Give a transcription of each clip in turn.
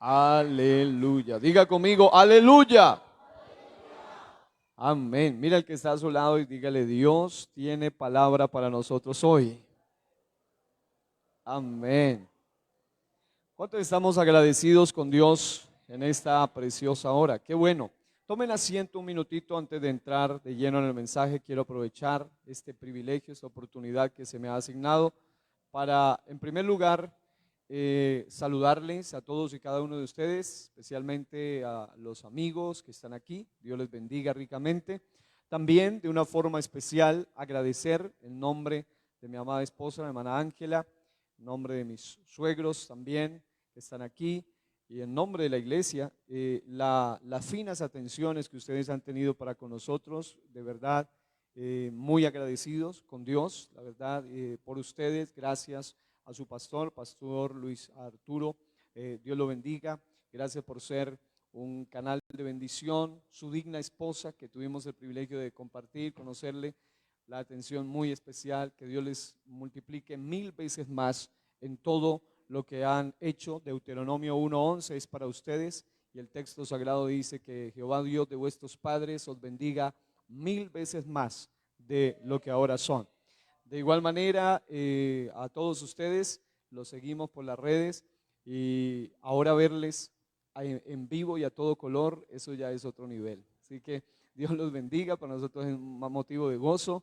Aleluya. Diga conmigo, aleluya. Amén. Mira el que está a su lado y dígale, Dios tiene palabra para nosotros hoy. Amén. ¿Cuántos estamos agradecidos con Dios en esta preciosa hora? Qué bueno. Tomen asiento un minutito antes de entrar de lleno en el mensaje. Quiero aprovechar este privilegio, esta oportunidad que se me ha asignado para, en primer lugar, saludarles a todos y cada uno de ustedes, especialmente a los amigos que están aquí. Dios les bendiga ricamente. También, de una forma especial, agradecer en nombre de mi amada esposa, mi hermana Ángela, en nombre de mis suegros también que están aquí y en nombre de la iglesia, las finas atenciones que ustedes han tenido para con nosotros, de verdad, muy agradecidos con Dios, la verdad, por ustedes. Gracias a su pastor Luis Arturo, Dios lo bendiga. Gracias por ser un canal de bendición. Su digna esposa, que tuvimos el privilegio de compartir, conocerle, la atención muy especial. Que Dios les multiplique 1000 veces más en todo lo que han hecho. Deuteronomio 1:11 es para ustedes, y el texto sagrado dice que Jehová Dios de vuestros padres os bendiga 1000 veces más de lo que ahora son. De igual manera, a todos ustedes los seguimos por las redes, y ahora verles en vivo y a todo color, eso ya es otro nivel. Así que Dios los bendiga, para nosotros es un motivo de gozo.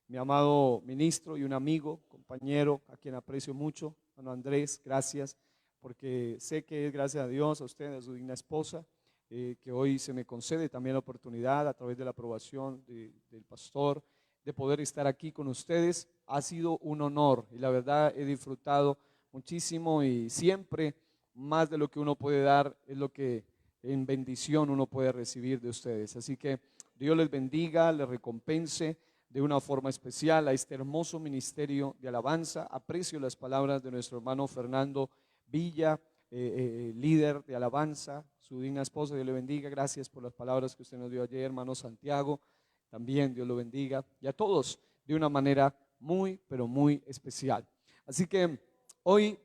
Mi amado ministro y un amigo, compañero, a quien aprecio mucho, hermano Andrés, gracias, porque sé que es gracias a Dios, a usted, a su digna esposa, que hoy se me concede también la oportunidad, a través de la aprobación del pastor, de poder estar aquí con ustedes. Ha sido un honor y la verdad he disfrutado muchísimo, y siempre más de lo que uno puede dar es lo que en bendición uno puede recibir de ustedes. Así que Dios les bendiga, les recompense de una forma especial a este hermoso ministerio de alabanza. Aprecio las palabras de nuestro hermano Fernando Villa, líder de alabanza, su digna esposa. Dios le bendiga. Gracias por las palabras que usted nos dio ayer, hermano Santiago. También Dios lo bendiga, y a todos de una manera muy, pero muy especial. Así que hoy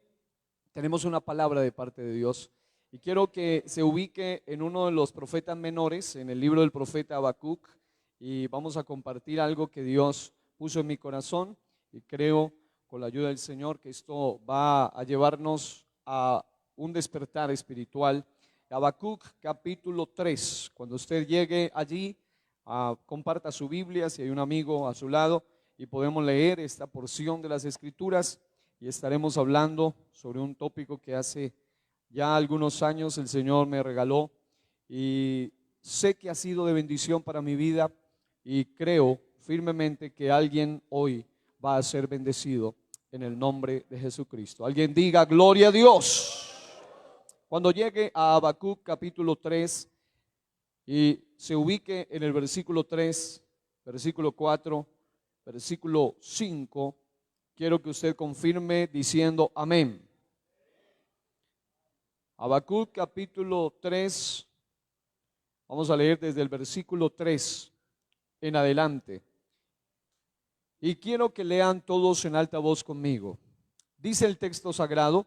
tenemos una palabra de parte de Dios, y quiero que se ubique en uno de los profetas menores, en el libro del profeta Habacuc, y vamos a compartir algo que Dios puso en mi corazón, y creo con la ayuda del Señor que esto va a llevarnos a un despertar espiritual. Habacuc capítulo 3, cuando usted llegue allí, comparta su Biblia, si hay un amigo a su lado, y podemos leer esta porción de las Escrituras, y estaremos hablando sobre un tópico que hace ya algunos años el Señor me regaló, y sé que ha sido de bendición para mi vida, y creo firmemente que alguien hoy va a ser bendecido en el nombre de Jesucristo. Alguien diga gloria a Dios. Cuando llegue a Habacuc capítulo 3 y se ubique en el versículo 3, versículo 4, versículo 5, quiero que usted confirme diciendo amén. Habacuc capítulo 3, vamos a leer desde el versículo 3 en adelante. Y quiero que lean todos en alta voz conmigo. Dice el texto sagrado: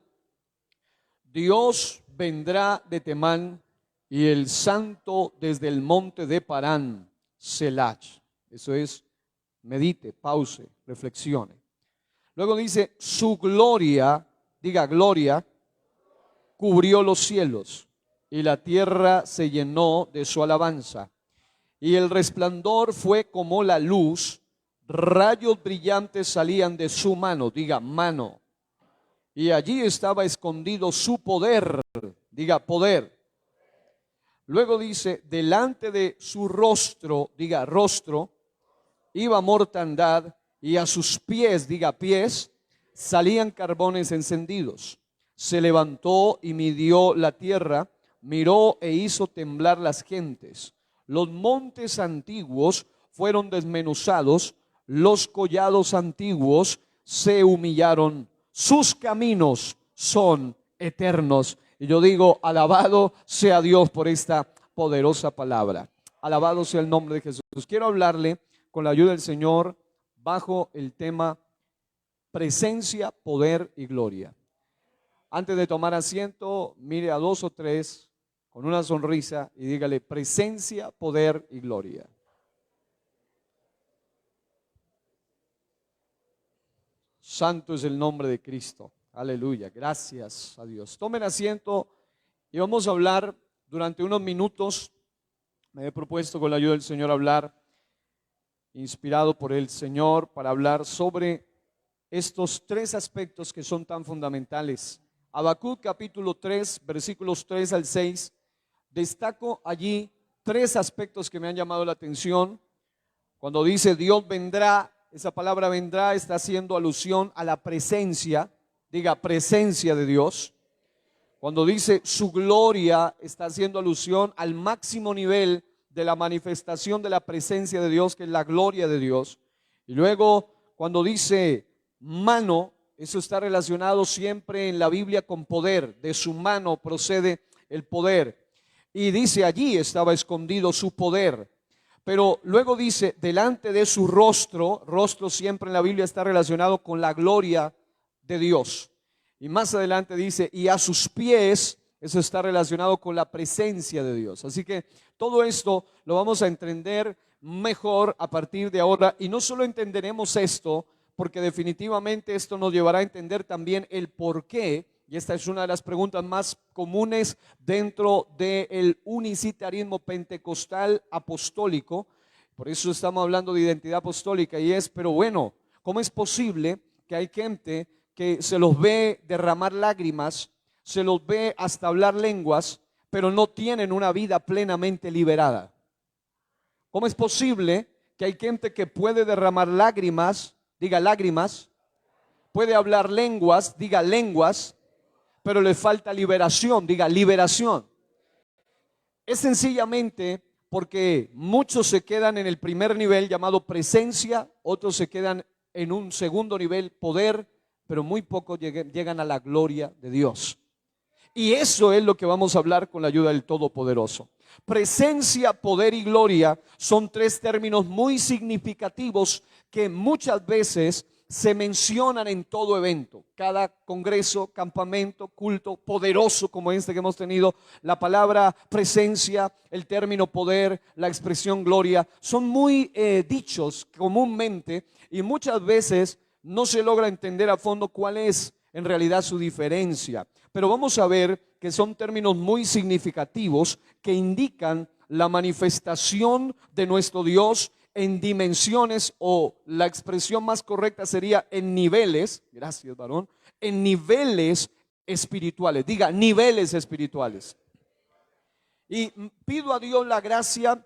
Dios vendrá de Temán, y el santo desde el monte de Parán, Selah. Eso es, medite, pause, reflexione. Luego dice, su gloria, diga gloria, cubrió los cielos, y la tierra se llenó de su alabanza. Y el resplandor fue como la luz, rayos brillantes salían de su mano, diga mano. Y allí estaba escondido su poder, diga poder. Luego dice, delante de su rostro, diga rostro, iba mortandad, y a sus pies, diga pies, salían carbones encendidos. Se levantó y midió la tierra, miró e hizo temblar las gentes. Los montes antiguos fueron desmenuzados, los collados antiguos se humillaron, sus caminos son eternos. Y yo digo, alabado sea Dios por esta poderosa palabra. Alabado sea el nombre de Jesús. Quiero hablarle con la ayuda del Señor bajo el tema presencia, poder y gloria. Antes de tomar asiento, mire a dos o tres con una sonrisa y dígale presencia, poder y gloria. Santo es el nombre de Cristo. Aleluya. Gracias a Dios. Tomen asiento y vamos a hablar durante unos minutos. Me he propuesto con la ayuda del Señor hablar, inspirado por el Señor, para hablar sobre estos tres aspectos que son tan fundamentales. Habacuc capítulo 3, versículos 3 al 6. Destaco allí tres aspectos que me han llamado la atención. Cuando dice Dios vendrá, esa palabra vendrá está haciendo alusión a la presencia, diga presencia de Dios. Cuando dice su gloria, está haciendo alusión al máximo nivel de la manifestación de la presencia de Dios, que es la gloria de Dios. Y luego cuando dice mano, eso está relacionado siempre en la Biblia con poder. De su mano procede el poder. Y dice allí estaba escondido su poder. Pero luego dice delante de su rostro, rostro siempre en la Biblia está relacionado con la gloria de Dios. Y más adelante dice y a sus pies, eso está relacionado con la presencia de Dios. Así que todo esto lo vamos a entender mejor a partir de ahora. Y no solo entenderemos esto, porque definitivamente esto nos llevará a entender también el por qué. Y esta es una de las preguntas más comunes dentro del unicitarismo pentecostal apostólico. Por eso estamos hablando de identidad apostólica y es, pero bueno, ¿cómo es posible que hay gente que se los ve derramar lágrimas, se los ve hasta hablar lenguas, pero no tienen una vida plenamente liberada? ¿Cómo es posible que hay gente que puede derramar lágrimas, diga lágrimas, puede hablar lenguas, diga lenguas, pero le falta liberación, diga liberación? Es sencillamente porque muchos se quedan en el primer nivel llamado presencia, otros se quedan en un segundo nivel poder, pero muy pocos llegan a la gloria de Dios. Y eso es lo que vamos a hablar con la ayuda del Todopoderoso. Presencia, poder y gloria son tres términos muy significativos que muchas veces se mencionan en todo evento, cada congreso, campamento, culto poderoso como este que hemos tenido. La palabra presencia, el término poder, la expresión gloria son muy dichos comúnmente y muchas veces no se logra entender a fondo cuál es en realidad su diferencia. Pero vamos a ver que son términos muy significativos que indican la manifestación de nuestro Dios en dimensiones, o la expresión más correcta sería en niveles, gracias varón, en niveles espirituales, diga niveles espirituales. Y pido a Dios la gracia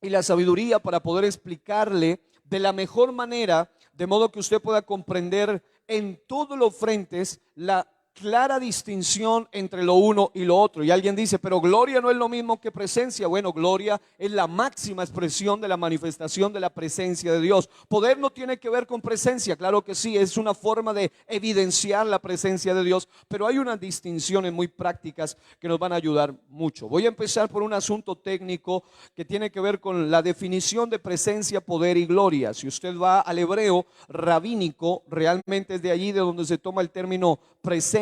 y la sabiduría para poder explicarle de la mejor manera, de modo que usted pueda comprender en todos los frentes la clara distinción entre lo uno y lo otro. Y alguien dice, pero gloria no es lo mismo que presencia. Bueno, gloria es la máxima expresión de la manifestación de la presencia de Dios. Poder no tiene que ver con presencia, claro que sí, es una forma de evidenciar la presencia de Dios, pero hay unas distinciones muy prácticas que nos van a ayudar mucho. Voy a empezar por un asunto técnico que tiene que ver con la definición de presencia, poder y gloria. Si usted va al hebreo rabínico, realmente es de allí de donde se toma el término presencia.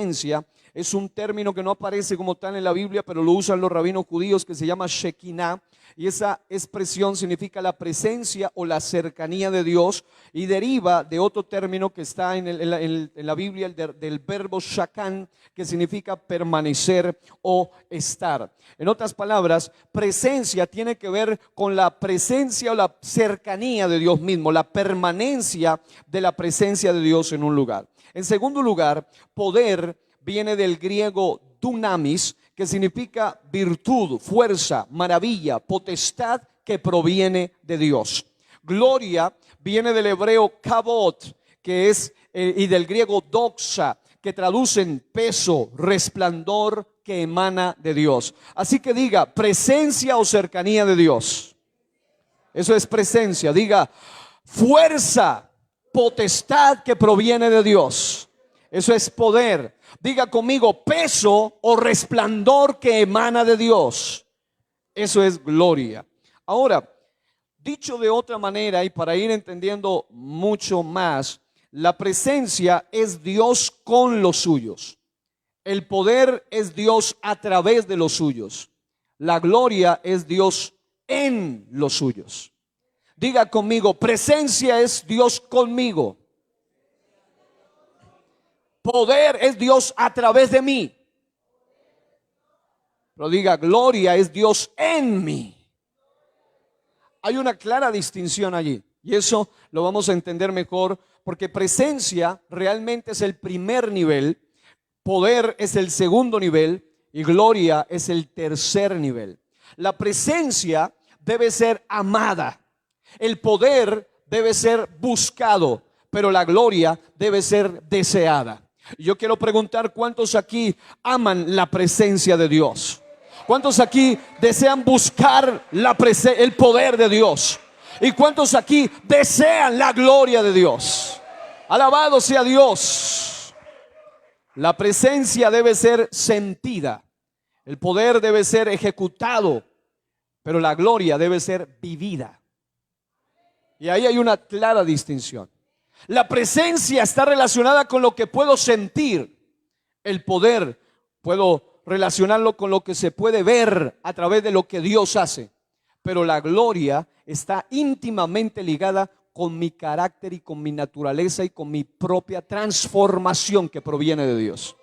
Es un término que no aparece como tal en la Biblia, pero lo usan los rabinos judíos, que se llama Shekinah, y esa expresión significa la presencia o la cercanía de Dios, y deriva de otro término que está en la Biblia, del verbo shakan, que significa permanecer o estar. En otras palabras, presencia tiene que ver con la presencia o la cercanía de Dios mismo, la permanencia de la presencia de Dios en un lugar. En segundo lugar, poder viene del griego dunamis, que significa virtud, fuerza, maravilla, potestad que proviene de Dios. Gloria viene del hebreo kavod, que es y del griego doxa, que traducen peso, resplandor que emana de Dios. Así que diga presencia o cercanía de Dios. Eso es presencia. Diga fuerza, potestad que proviene de Dios. Eso es poder. Diga conmigo peso o resplandor que emana de Dios. Eso es gloria. Ahora, dicho de otra manera y para ir entendiendo mucho más, la presencia es Dios con los suyos. El poder es Dios a través de los suyos. La gloria es Dios en los suyos. Diga conmigo, presencia es Dios conmigo. Poder es Dios a través de mí. Pero diga, gloria es Dios en mí. Hay una clara distinción allí. Y eso lo vamos a entender mejor, porque presencia realmente es el primer nivel, poder es el segundo nivel y gloria es el tercer nivel. La presencia debe ser amada, el poder debe ser buscado, pero la gloria debe ser deseada. Yo quiero preguntar, ¿cuántos aquí aman la presencia de Dios? ¿Cuántos aquí desean buscar el poder de Dios? ¿Y cuántos aquí desean la gloria de Dios? Alabado sea Dios. La presencia debe ser sentida, el poder debe ser ejecutado, pero la gloria debe ser vivida. Y ahí hay una clara distinción. La presencia está relacionada con lo que puedo sentir. El poder puedo relacionarlo con lo que se puede ver a través de lo que Dios hace. Pero la gloria está íntimamente ligada con mi carácter y con mi naturaleza y con mi propia transformación que proviene de Dios.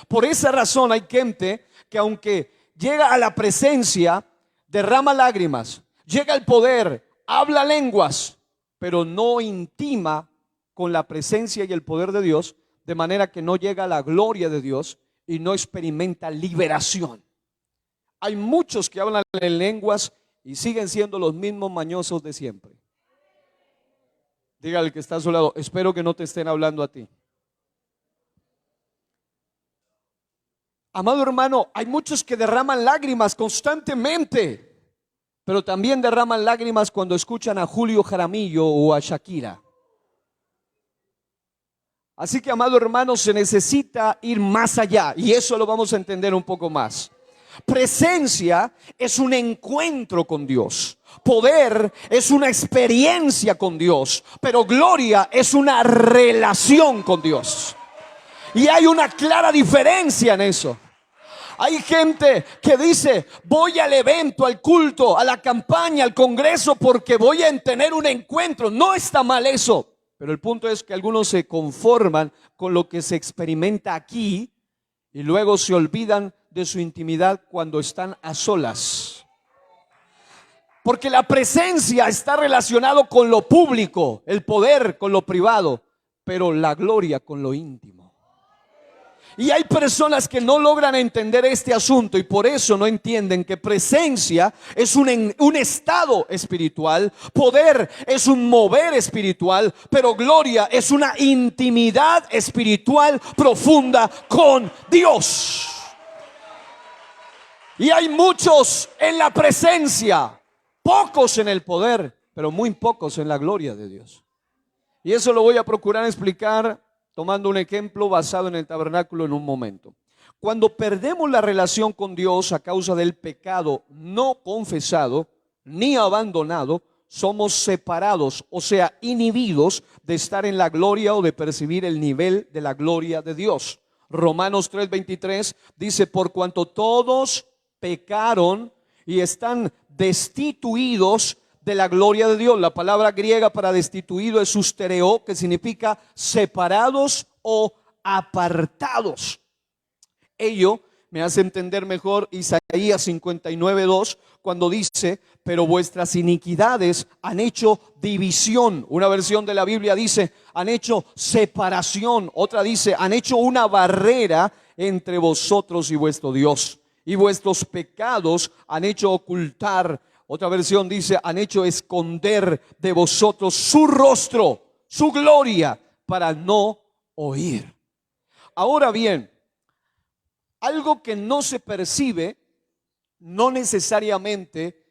Por esa razón hay gente que aunque llega a la presencia, derrama lágrimas, llega al poder, habla lenguas, pero no intima con la presencia y el poder de Dios, de manera que no llega a la gloria de Dios y no experimenta liberación. Hay muchos que hablan en lenguas y siguen siendo los mismos mañosos de siempre. Dígale al que está a su lado, espero que no te estén hablando a ti. Amado hermano, hay muchos que derraman lágrimas constantemente, pero también derraman lágrimas cuando escuchan a Julio Jaramillo o a Shakira. Así que, amado hermano, se necesita ir más allá y eso lo vamos a entender un poco más. Presencia es un encuentro con Dios. Poder es una experiencia con Dios, pero gloria es una relación con Dios. Y hay una clara diferencia en eso. Hay gente que dice, voy al evento, al culto, a la campaña, al congreso, porque voy a tener un encuentro. No está mal eso. Pero el punto es que algunos se conforman con lo que se experimenta aquí y luego se olvidan de su intimidad cuando están a solas. Porque la presencia está relacionado con lo público, el poder con lo privado, pero la gloria con lo íntimo. Y hay personas que no logran entender este asunto y por eso no entienden que presencia es un estado espiritual, poder es un mover espiritual, pero gloria es una intimidad espiritual profunda con Dios. Y hay muchos en la presencia, pocos en el poder, pero muy pocos en la gloria de Dios. Y eso lo voy a procurar explicar tomando un ejemplo basado en el tabernáculo en un momento. Cuando perdemos la relación con Dios a causa del pecado no confesado ni abandonado, somos separados, o sea, inhibidos de estar en la gloria o de percibir el nivel de la gloria de Dios. Romanos 3:23 dice, por cuanto todos pecaron y están destituidos de la gloria de Dios. La palabra griega para destituido es sustereo, que significa separados o apartados. Ello me hace entender mejor Isaías 59:2 cuando dice, pero vuestras iniquidades han hecho división. Una versión de la Biblia dice, han hecho separación. Otra dice, han hecho una barrera entre vosotros y vuestro Dios. Y vuestros pecados han hecho ocultar. Otra versión dice, han hecho esconder de vosotros su rostro, su gloria, para no oír. Ahora bien, algo que no se percibe, no necesariamente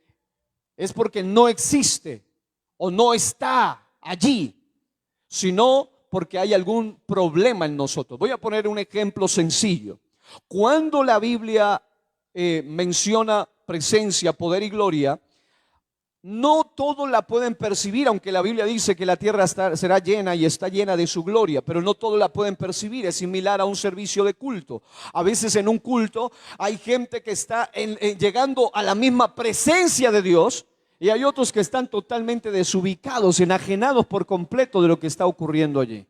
es porque no existe o no está allí, sino porque hay algún problema en nosotros. Voy a poner un ejemplo sencillo. Cuando la Biblia menciona presencia, poder y gloria, no todo la pueden percibir, aunque la Biblia dice que la tierra será llena y está llena de su gloria, pero no todo la pueden percibir. Es similar a un servicio de culto. A veces en un culto hay gente que está llegando a la misma presencia de Dios, y hay otros que están totalmente desubicados, enajenados por completo de lo que está ocurriendo allí.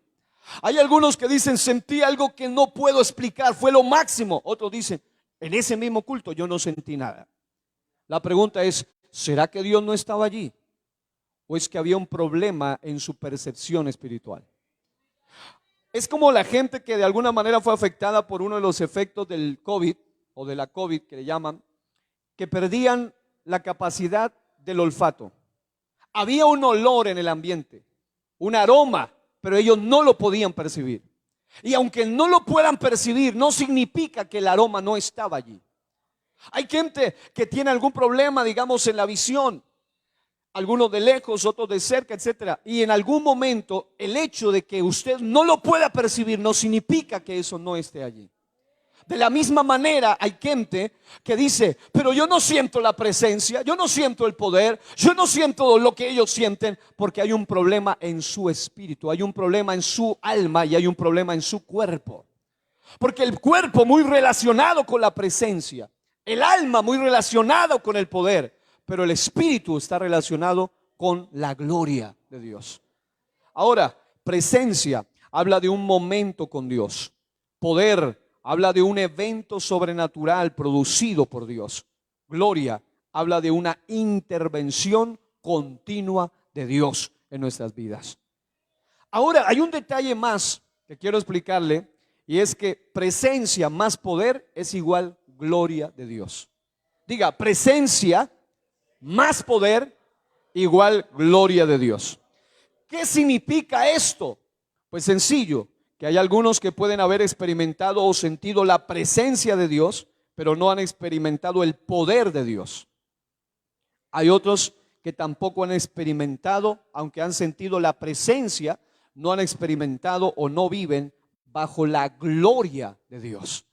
Hay algunos que dicen, sentí algo que no puedo explicar, fue lo máximo. Otros dicen, en ese mismo culto yo no sentí nada. La pregunta es, ¿será que Dios no estaba allí? ¿O es que había un problema en su percepción espiritual? Es como la gente que de alguna manera fue afectada por uno de los efectos del COVID, o de la COVID que le llaman, que perdían la capacidad del olfato. Había un olor en el ambiente, un aroma, pero ellos no lo podían percibir. Y aunque no lo puedan percibir, no significa que el aroma no estaba allí. Hay gente que tiene algún problema, digamos, en la visión, algunos de lejos, otros de cerca, etcétera. Y en algún momento el hecho de que usted no lo pueda percibir no significa que eso no esté allí. De la misma manera hay gente que dice, pero yo no siento la presencia, yo no siento el poder, yo no siento lo que ellos sienten, porque hay un problema en su espíritu, hay un problema en su alma y hay un problema en su cuerpo. Porque el cuerpo muy relacionado con la presencia, el alma muy relacionado con el poder, pero el espíritu está relacionado con la gloria de Dios. Ahora, presencia habla de un momento con Dios. Poder habla de un evento sobrenatural producido por Dios. Gloria habla de una intervención continua de Dios en nuestras vidas. Ahora, hay un detalle más que quiero explicarle, y es que presencia más poder es igual gloria de Dios. Diga, presencia más poder igual gloria de Dios. ¿Qué significa esto? Pues sencillo, que hay algunos que pueden haber experimentado o sentido la presencia de Dios, pero no han experimentado el poder de Dios. Hay otros que tampoco han experimentado, aunque han sentido la presencia, no han experimentado o no viven bajo la gloria de Dios.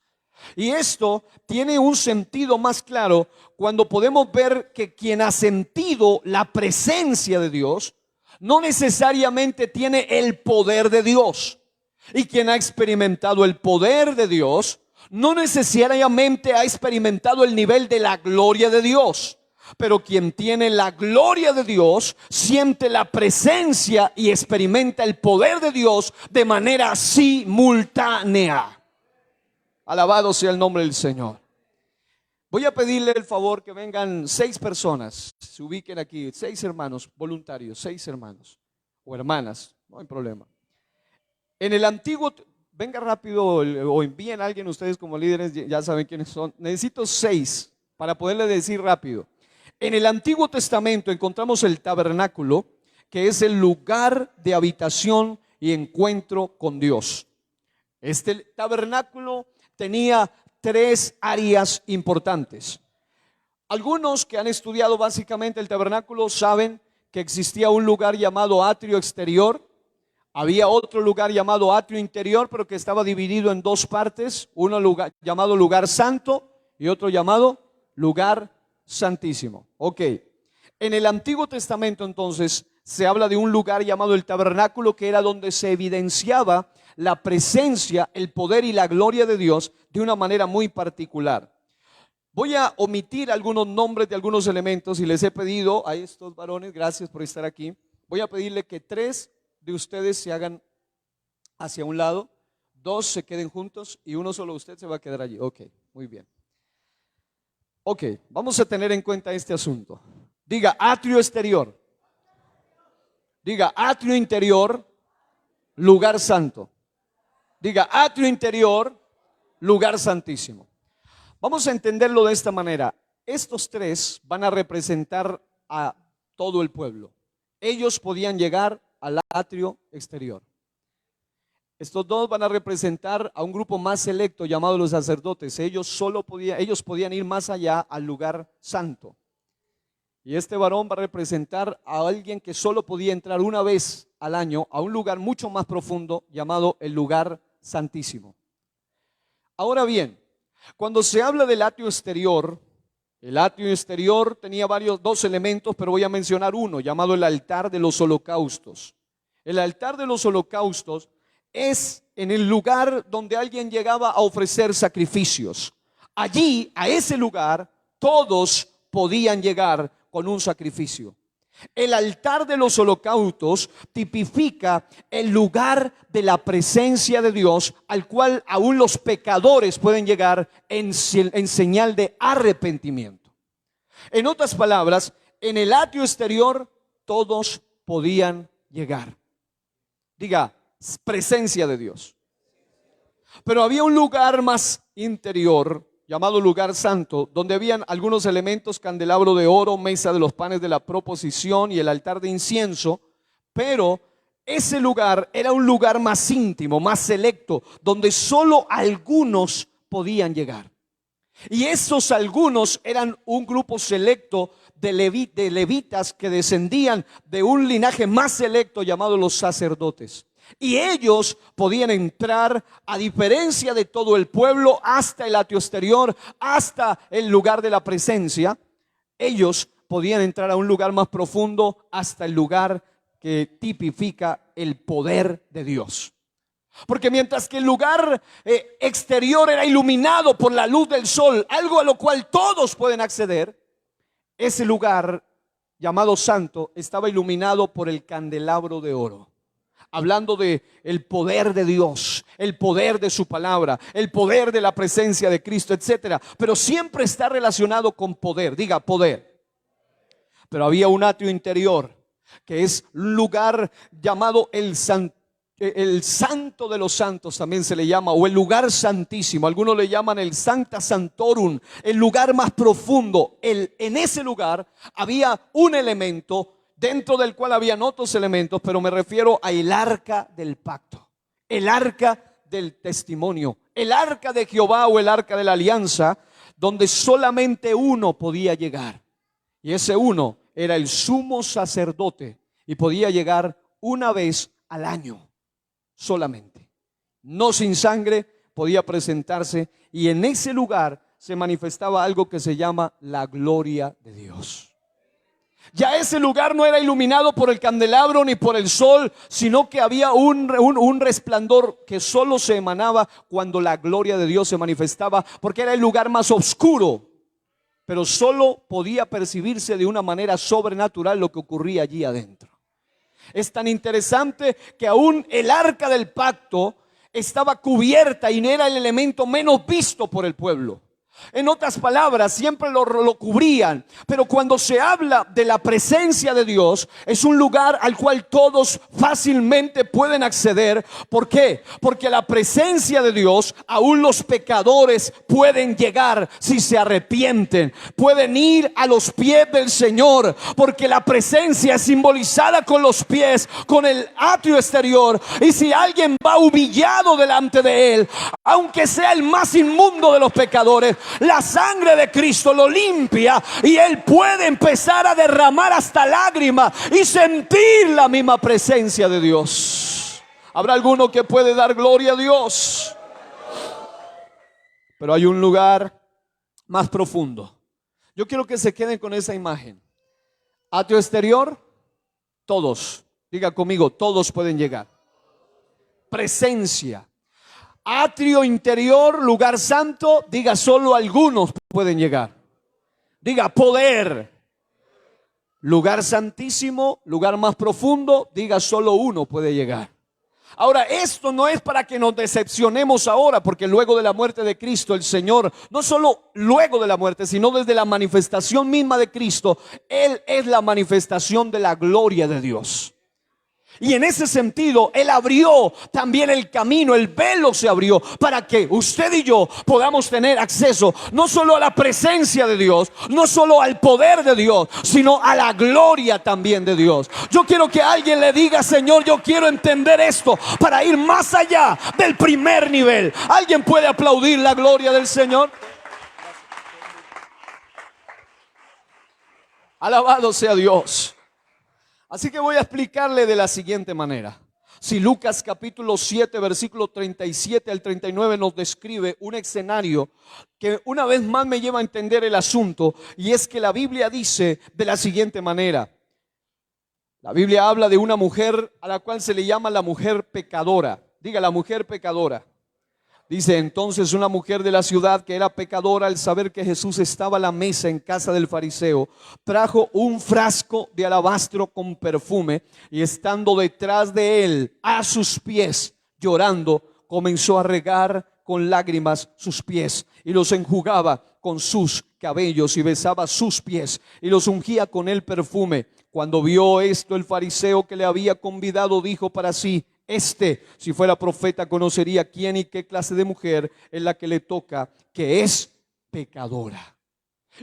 Y esto tiene un sentido más claro cuando podemos ver que quien ha sentido la presencia de Dios no necesariamente tiene el poder de Dios. Y quien ha experimentado el poder de Dios no necesariamente ha experimentado el nivel de la gloria de Dios. Pero quien tiene la gloria de Dios siente la presencia y experimenta el poder de Dios de manera simultánea. Alabado sea el nombre del Señor. Voy a pedirle el favor que vengan 6 personas, se ubiquen aquí, 6 hermanos voluntarios, 6 hermanos o hermanas, no hay problema. En el antiguo, venga rápido o envíen a alguien, ustedes como líderes ya saben quiénes son. Necesito 6 para poderle decir rápido. En el Antiguo Testamento encontramos el tabernáculo, que es el lugar de habitación y encuentro con Dios. Este tabernáculo tenía 3 áreas importantes. Algunos que han estudiado básicamente el tabernáculo saben que existía un lugar llamado atrio exterior. Había otro lugar llamado atrio interior, pero que estaba dividido en 2 partes. Uno llamado lugar santo y otro llamado lugar santísimo. Ok. En el Antiguo Testamento entonces se habla de un lugar llamado el tabernáculo, que era donde se evidenciaba la presencia, el poder y la gloria de Dios de una manera muy particular. Voy a omitir algunos nombres de algunos elementos y les he pedido a estos varones, gracias por estar aquí, voy a pedirle que 3 de ustedes se hagan hacia un lado, 2 se queden juntos y uno solo usted se va a quedar allí. Ok, muy bien. Ok, vamos a tener en cuenta este asunto. Diga atrio exterior. Diga atrio interior, lugar santo. Diga atrio interior, lugar santísimo. Vamos a entenderlo de esta manera. Estos 3 van a representar a todo el pueblo. Ellos podían llegar al atrio exterior. Estos 2 van a representar a un grupo más selecto llamado los sacerdotes. Ellos podían ir más allá al lugar santo. Y este varón va a representar a alguien que solo podía entrar una vez al año a un lugar mucho más profundo llamado el lugar santísimo. Ahora bien, cuando se habla del atrio exterior, El atrio exterior tenía dos elementos, pero voy a mencionar uno, llamado el altar de los holocaustos. El altar de los holocaustos es en el lugar donde alguien llegaba a ofrecer sacrificios. Allí, a ese lugar, todos podían llegar con un sacrificio. El altar de los holocaustos tipifica el lugar de la presencia de Dios, al cual aún los pecadores pueden llegar en señal de arrepentimiento. En otras palabras, en el atrio exterior todos podían llegar. Diga, presencia de Dios. Pero había un lugar más interior, llamado lugar santo, donde habían algunos elementos: candelabro de oro, mesa de los panes de la proposición y el altar de incienso. Pero ese lugar era un lugar más íntimo, más selecto, donde solo algunos podían llegar. Y esos algunos eran un grupo selecto de levitas que descendían de un linaje más selecto llamado los sacerdotes. Y ellos podían entrar, a diferencia de todo el pueblo, hasta el atrio exterior, hasta el lugar de la presencia. Ellos podían entrar a un lugar más profundo, hasta el lugar que tipifica el poder de Dios. Porque mientras que el lugar exterior era iluminado por la luz del sol, algo a lo cual todos pueden acceder, ese lugar llamado santo estaba iluminado por el candelabro de oro. Hablando de el poder de Dios, el poder de su palabra, el poder de la presencia de Cristo, etcétera. Pero siempre está relacionado con poder. Diga, poder. Pero había un atrio interior, que es un lugar llamado el santo de los santos, también se le llama, o el lugar santísimo. Algunos le llaman el Sancta Sanctorum, el lugar más profundo. En ese lugar había un elemento dentro del cual habían otros elementos, pero me refiero al arca del pacto, el arca del testimonio, el arca de Jehová o el arca de la alianza, donde solamente uno podía llegar. Y ese uno era el sumo sacerdote y podía llegar una vez al año solamente. No sin sangre, podía presentarse, y en ese lugar se manifestaba algo que se llama la gloria de Dios. Ya ese lugar no era iluminado por el candelabro ni por el sol, sino que había un resplandor que solo se emanaba cuando la gloria de Dios se manifestaba, porque era el lugar más oscuro, pero solo podía percibirse de una manera sobrenatural lo que ocurría allí adentro. Es tan interesante que aún el arca del pacto estaba cubierta y era el elemento menos visto por el pueblo. En otras palabras, siempre lo cubrían. Pero cuando se habla de la presencia de Dios, es un lugar al cual todos fácilmente pueden acceder. ¿Por qué? Porque la presencia de Dios, aún los pecadores pueden llegar si se arrepienten. Pueden ir a los pies del Señor, porque la presencia es simbolizada con los pies, con el atrio exterior. Y si alguien va humillado delante de Él, aunque sea el más inmundo de los pecadores, la sangre de Cristo lo limpia y él puede empezar a derramar hasta lágrimas y sentir la misma presencia de Dios. ¿Habrá alguno que puede dar gloria a Dios? Pero hay un lugar más profundo. Yo quiero que se queden con esa imagen. Atrio exterior, todos. Diga conmigo, todos pueden llegar. Presencia. Atrio interior, lugar santo, diga solo algunos pueden llegar. Diga poder. Lugar santísimo, lugar más profundo, diga solo uno puede llegar. Ahora, esto no es para que nos decepcionemos ahora, porque luego de la muerte de Cristo, el Señor, no solo luego de la muerte, sino desde la manifestación misma de Cristo, Él es la manifestación de la gloria de Dios. Y en ese sentido, Él abrió también el camino, el velo se abrió para que usted y yo podamos tener acceso no solo a la presencia de Dios, no solo al poder de Dios, sino a la gloria también de Dios. Yo quiero que alguien le diga: Señor, yo quiero entender esto para ir más allá del primer nivel. ¿Alguien puede aplaudir la gloria del Señor? Alabado sea Dios. Así que voy a explicarle de la siguiente manera. si Lucas capítulo 7, versículo 37 al 39 nos describe un escenario que una vez más me lleva a entender el asunto, y es que la Biblia dice de la siguiente manera. La Biblia habla de una mujer a la cual se le llama la mujer pecadora. Diga, la mujer pecadora. Dice: entonces una mujer de la ciudad que era pecadora, al saber que Jesús estaba a la mesa en casa del fariseo, trajo un frasco de alabastro con perfume, y estando detrás de él a sus pies, llorando, comenzó a regar con lágrimas sus pies y los enjugaba con sus cabellos y besaba sus pies y los ungía con el perfume. Cuando vio esto, el fariseo que le había convidado dijo para sí: si fuera profeta, conocería quién y qué clase de mujer es la que le toca, que es pecadora.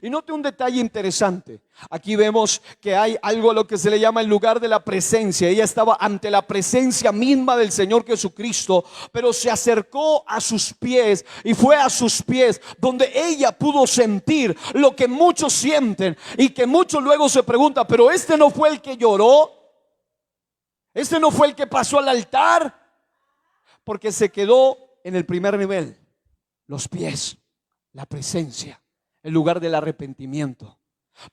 Y note un detalle interesante. Aquí vemos que hay algo a lo que se le llama el lugar de la presencia. Ella estaba ante la presencia misma del Señor Jesucristo, pero se acercó a sus pies, y fue a sus pies donde ella pudo sentir lo que muchos sienten y que muchos luego se preguntan: pero este no fue el que lloró, este no fue el que pasó al altar, porque se quedó en el primer nivel, los pies, la presencia, el lugar del arrepentimiento.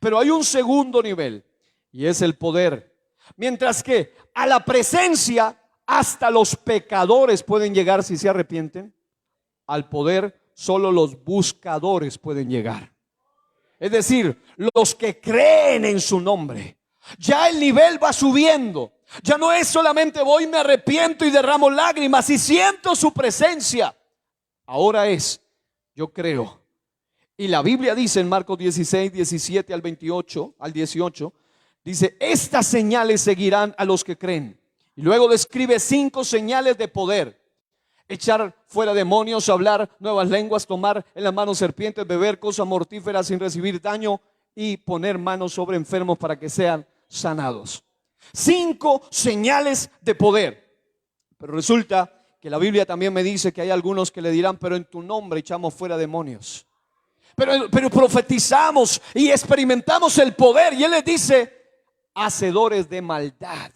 Pero hay un segundo nivel, y es el poder. Mientras que a la presencia hasta los pecadores pueden llegar si se arrepienten, al poder solo los buscadores pueden llegar. Es decir, los que creen en su nombre. Ya el nivel va subiendo. Ya no es solamente voy, me arrepiento y derramo lágrimas y siento su presencia. Ahora es, yo creo. Y la Biblia dice en Marcos 16, 17 al 28, al 18, dice: estas señales seguirán a los que creen. Y luego describe 5 señales de poder: echar fuera demonios, hablar nuevas lenguas, tomar en las manos serpientes, beber cosas mortíferas sin recibir daño, y poner manos sobre enfermos para que sean sanados. 5 señales de poder. Pero resulta que la Biblia también me dice que hay algunos que le dirán: pero en tu nombre echamos fuera demonios, pero profetizamos y experimentamos el poder. Y él les dice: hacedores de maldad.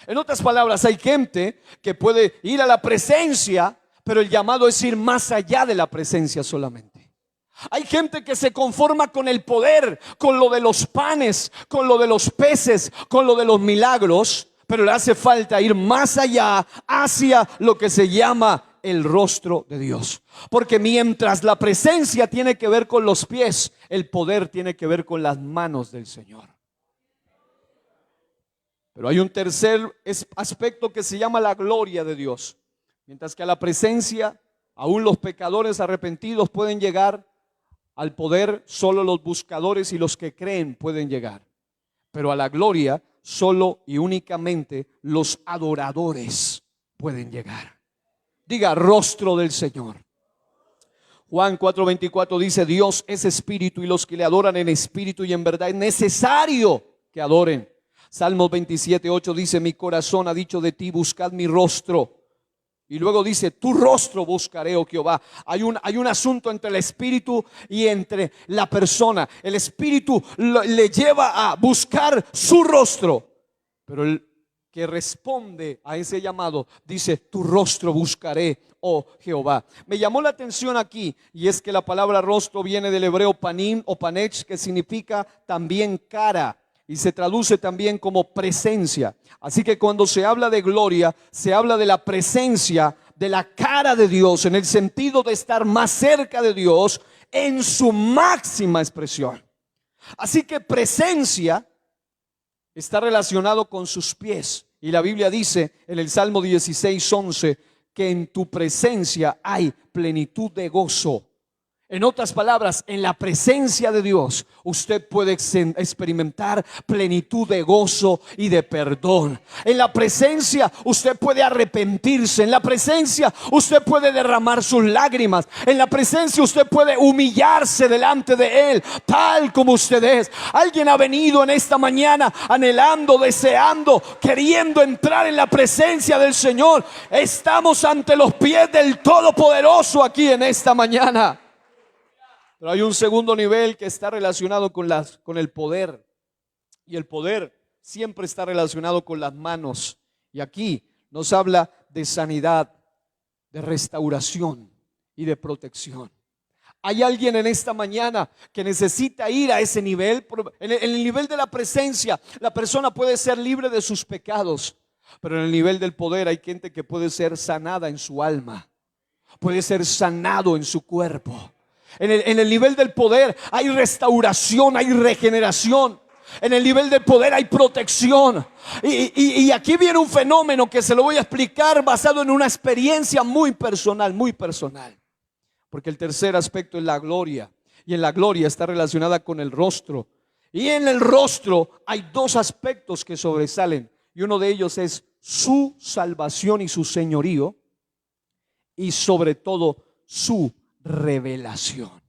En otras palabras, hay gente que puede ir a la presencia, pero el llamado es ir más allá de la presencia solamente. Hay gente que se conforma con el poder, con lo de los panes, con lo de los peces, con lo de los milagros, pero le hace falta ir más allá, hacia lo que se llama el rostro de Dios. Porque mientras la presencia tiene que ver con los pies, el poder tiene que ver con las manos del Señor. Pero hay un tercer aspecto que se llama la gloria de Dios. Mientras que a la presencia aún los pecadores arrepentidos pueden llegar, al poder solo los buscadores y los que creen pueden llegar. Pero a la gloria solo y únicamente los adoradores pueden llegar. Diga: rostro del Señor. Juan 4:24 dice: Dios es espíritu, y los que le adoran en espíritu y en verdad es necesario que adoren. Salmos 27:8 dice: mi corazón ha dicho de ti, buscad mi rostro. Y luego dice: tu rostro buscaré, oh Jehová. Hay un asunto entre el espíritu y entre la persona. El espíritu le lleva a buscar su rostro, pero el que responde a ese llamado dice: tu rostro buscaré, oh Jehová. Me llamó la atención aquí, y es que la palabra rostro viene del hebreo panim o panech, que significa también cara, y se traduce también como presencia. Así que cuando se habla de gloria, se habla de la presencia, de la cara de Dios, en el sentido de estar más cerca de Dios en su máxima expresión. Así que presencia está relacionado con sus pies. Y la Biblia dice en el Salmo 16:11 que en tu presencia hay plenitud de gozo. En otras palabras, en la presencia de Dios usted puede experimentar plenitud de gozo y de perdón. En la presencia usted puede arrepentirse. En la presencia usted puede derramar sus lágrimas. En la presencia usted puede humillarse delante de Él, tal como usted es. Alguien ha venido en esta mañana anhelando, deseando, queriendo entrar en la presencia del Señor. Estamos ante los pies del Todopoderoso aquí en esta mañana. Pero hay un segundo nivel que está relacionado con el poder. Y el poder siempre está relacionado con las manos. Y aquí nos habla de sanidad, de restauración y de protección. Hay alguien en esta mañana que necesita ir a ese nivel. En el nivel de la presencia, la persona puede ser libre de sus pecados, pero en el nivel del poder hay gente que puede ser sanada en su alma, puede ser sanado en su cuerpo. En el nivel del poder hay restauración, hay regeneración. En el nivel del poder hay protección. Y aquí viene un fenómeno que se lo voy a explicar basado en una experiencia muy personal, muy personal. Porque el tercer aspecto es la gloria. Y en la gloria está relacionada con el rostro. Y en el rostro hay dos aspectos que sobresalen. Y uno de ellos es su salvación y su señorío. Y sobre todo su revelación.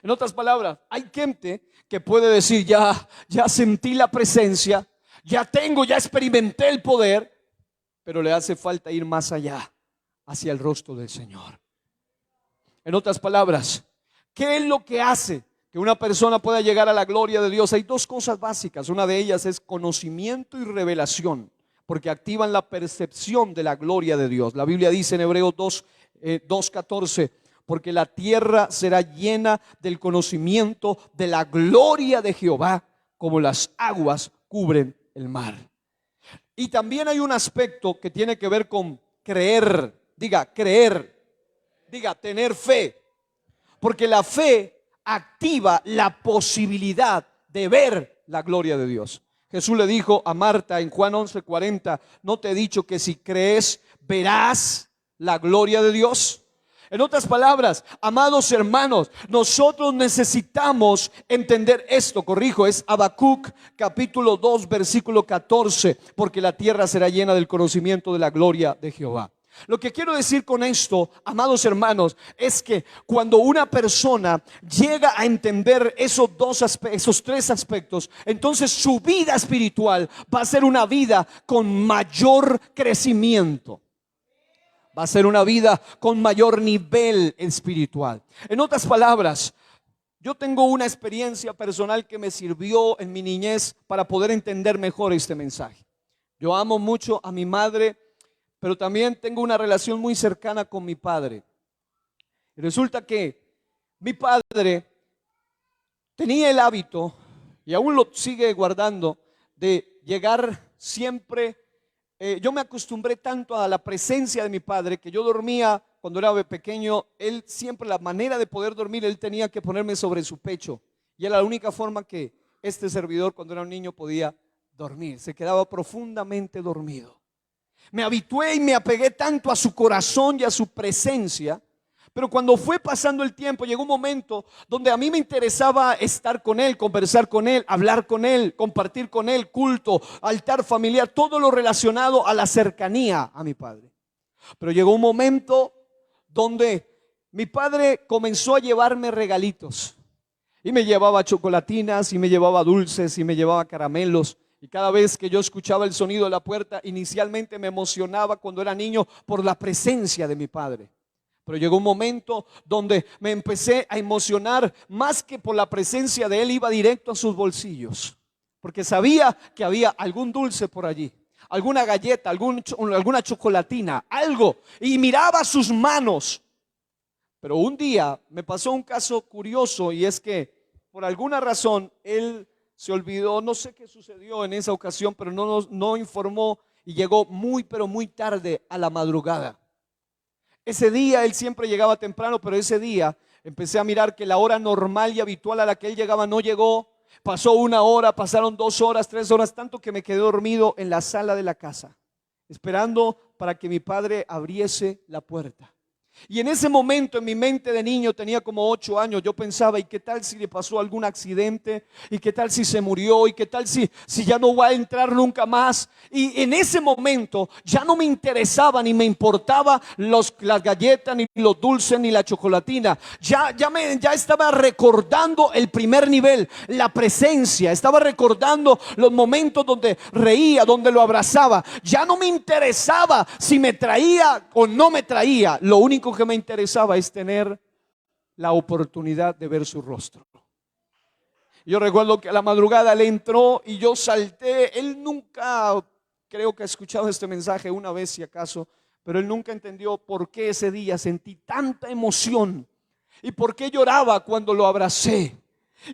En otras palabras, hay gente que puede decir, ya sentí la presencia, ya experimenté el poder, pero le hace falta ir más allá, hacia el rostro del Señor. En otras palabras, ¿qué es lo que hace que una persona pueda llegar a la gloria de Dios? Hay dos cosas básicas. Una de ellas es conocimiento y revelación, porque activan la percepción de la gloria de Dios. La Biblia dice en Hebreos 2:14, porque la tierra será llena del conocimiento de la gloria de Jehová, como las aguas cubren el mar. Y también hay un aspecto que tiene que ver con creer. Diga, creer. Diga, tener fe. Porque la fe activa la posibilidad de ver la gloria de Dios. Jesús le dijo a Marta en Juan 11:40, ¿no te he dicho que si crees verás la gloria de Dios? En otras palabras, amados hermanos, nosotros necesitamos entender esto. Corrijo, es Habacuc capítulo 2 versículo 14, porque la tierra será llena del conocimiento de la gloria de Jehová. Lo que quiero decir con esto, amados hermanos, es que cuando una persona llega a entender esos tres aspectos, entonces su vida espiritual va a ser una vida con mayor crecimiento. Va a ser una vida con mayor nivel espiritual. En otras palabras, yo tengo una experiencia personal que me sirvió en mi niñez para poder entender mejor este mensaje. Yo amo mucho a mi madre, pero también tengo una relación muy cercana con mi padre. Y resulta que mi padre tenía el hábito, y aún lo sigue guardando, de llegar siempre. Yo me acostumbré tanto a la presencia de mi padre que yo dormía cuando era pequeño. Él siempre, la manera de poder dormir, él tenía que ponerme sobre su pecho. Y era la única forma que este servidor, cuando era un niño, podía dormir. Se quedaba profundamente dormido. Me habitué y me apegué tanto a su corazón y a su presencia. Pero cuando fue pasando el tiempo, llegó un momento donde a mí me interesaba estar con él, conversar con él, hablar con él, compartir con él, culto, altar familiar, todo lo relacionado a la cercanía a mi padre. Pero llegó un momento donde mi padre comenzó a llevarme regalitos. Y me llevaba chocolatinas, y me llevaba dulces, y me llevaba caramelos. Y cada vez que yo escuchaba el sonido de la puerta, inicialmente me emocionaba cuando era niño por la presencia de mi padre. Pero llegó un momento donde me empecé a emocionar más que por la presencia de él. Iba directo a sus bolsillos, porque sabía que había algún dulce por allí, alguna galleta, alguna chocolatina, algo. Y miraba sus manos. Pero un día me pasó un caso curioso, y es que por alguna razón él se olvidó. No sé qué sucedió en esa ocasión, pero no informó y llegó muy, pero muy tarde a la madrugada. Ese día él siempre llegaba temprano, pero ese día empecé a mirar que la hora normal y habitual a la que él llegaba no llegó. Pasó una hora, pasaron 2 horas, 3 horas, tanto que me quedé dormido en la sala de la casa, esperando para que mi padre abriese la puerta. Y en ese momento, en mi mente de niño, tenía como 8 años, yo pensaba, ¿y qué tal si le pasó algún accidente? ¿Y qué tal si se murió? ¿Y qué tal si ya no va a entrar nunca más? Y en ese momento ya no me interesaba ni me importaba las galletas, ni los dulces, ni la chocolatina. Ya estaba recordando el primer nivel, la presencia. Estaba recordando los momentos donde reía, donde lo abrazaba. Ya no me interesaba si me traía o no me traía. Lo único que me interesaba es tener la oportunidad de ver su rostro. Yo recuerdo que a la madrugada le entró y yo salté. Él nunca creo que ha escuchado este mensaje una vez si acaso, pero él nunca entendió por qué ese día sentí tanta emoción y por qué lloraba cuando lo abracé.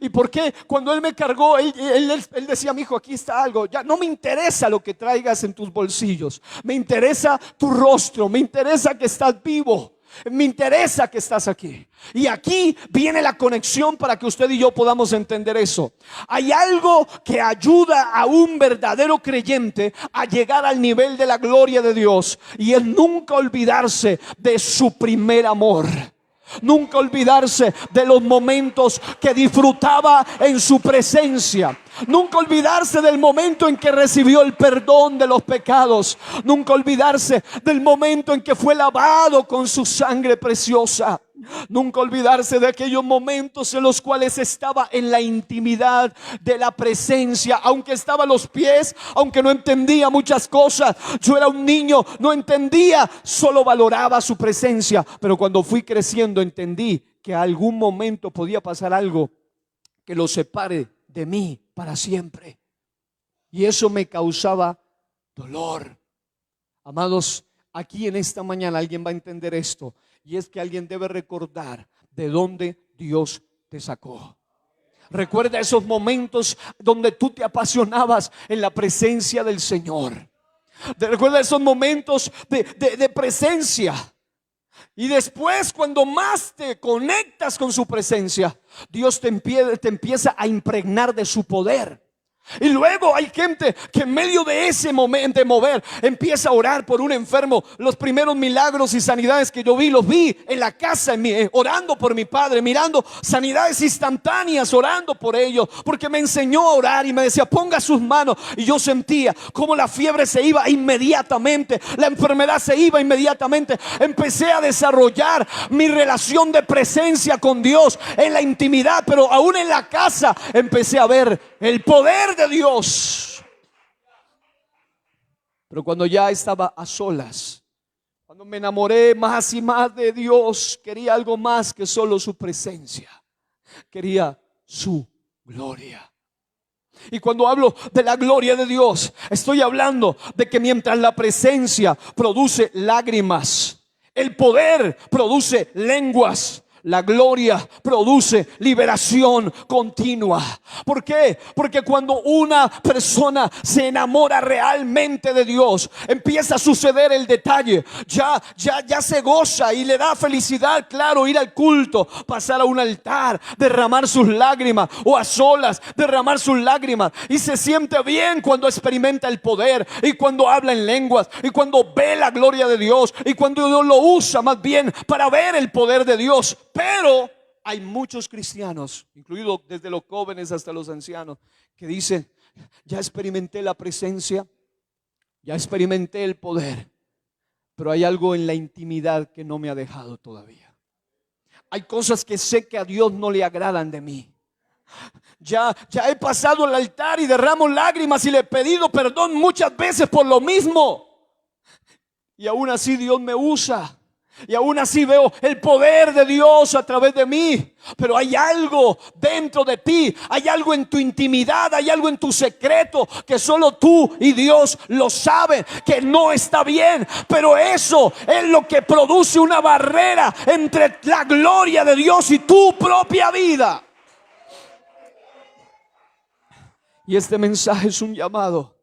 ¿Y por qué cuando él me cargó, él decía, mi hijo, aquí está algo, ya no me interesa lo que traigas en tus bolsillos, me interesa tu rostro, me interesa que estás vivo, me interesa que estás aquí. Y aquí viene la conexión para que usted y yo podamos entender eso. Hay algo que ayuda a un verdadero creyente a llegar al nivel de la gloria de Dios, y es nunca olvidarse de su primer amor. Nunca olvidarse de los momentos que disfrutaba en su presencia. Nunca olvidarse del momento en que recibió el perdón de los pecados. Nunca olvidarse del momento en que fue lavado con su sangre preciosa. Nunca olvidarse de aquellos momentos en los cuales estaba en la intimidad de la presencia. Aunque estaba a los pies, aunque no entendía muchas cosas. Yo era un niño, no entendía, solo valoraba su presencia. Pero cuando fui creciendo entendí que a algún momento podía pasar algo que lo separe de mí para siempre. Y eso me causaba dolor. Amados, aquí en esta mañana alguien va a entender esto. Y es que alguien debe recordar de dónde Dios te sacó. Recuerda esos momentos donde tú te apasionabas en la presencia del Señor. Recuerda esos momentos de presencia. Y después, cuando más te conectas con su presencia, Dios te empieza a impregnar de su poder. Y luego hay gente que en medio de ese momento de mover empieza a orar por un enfermo. Los primeros milagros y sanidades que yo vi, los vi en la casa, orando por mi padre, mirando sanidades instantáneas, orando por ellos, porque me enseñó a orar y me decía, ponga sus manos. Y yo sentía como la fiebre se iba inmediatamente, la enfermedad se iba inmediatamente. Empecé a desarrollar mi relación de presencia con Dios en la intimidad, pero aún en la casa empecé a ver el poder de Dios. Pero cuando ya estaba a solas, cuando me enamoré más y más de Dios, quería algo más que solo su presencia. Quería su gloria. Y cuando hablo de la gloria de Dios, estoy hablando de que mientras la presencia produce lágrimas, el poder produce lenguas, la gloria produce liberación continua. ¿Por qué? Porque cuando una persona se enamora realmente de Dios, empieza a suceder el detalle. Ya se goza y le da felicidad, claro, ir al culto, pasar a un altar, derramar sus lágrimas, o a solas derramar sus lágrimas, y se siente bien cuando experimenta el poder, y cuando habla en lenguas, y cuando ve la gloria de Dios, y cuando Dios lo usa más bien para ver el poder de Dios. Pero hay muchos cristianos, incluidos desde los jóvenes hasta los ancianos, que dicen, ya experimenté la presencia, ya experimenté el poder, pero hay algo en la intimidad que no me ha dejado todavía. Hay cosas que sé que a Dios no le agradan de mí. Ya he pasado el altar y derramo lágrimas y le he pedido perdón muchas veces por lo mismo, y aún así Dios me usa. Y aún así veo el poder de Dios a través de mí. Pero hay algo dentro de ti, hay algo en tu intimidad, hay algo en tu secreto que solo tú y Dios lo saben, que no está bien. Pero eso es lo que produce una barrera entre la gloria de Dios y tu propia vida. Y este mensaje es un llamado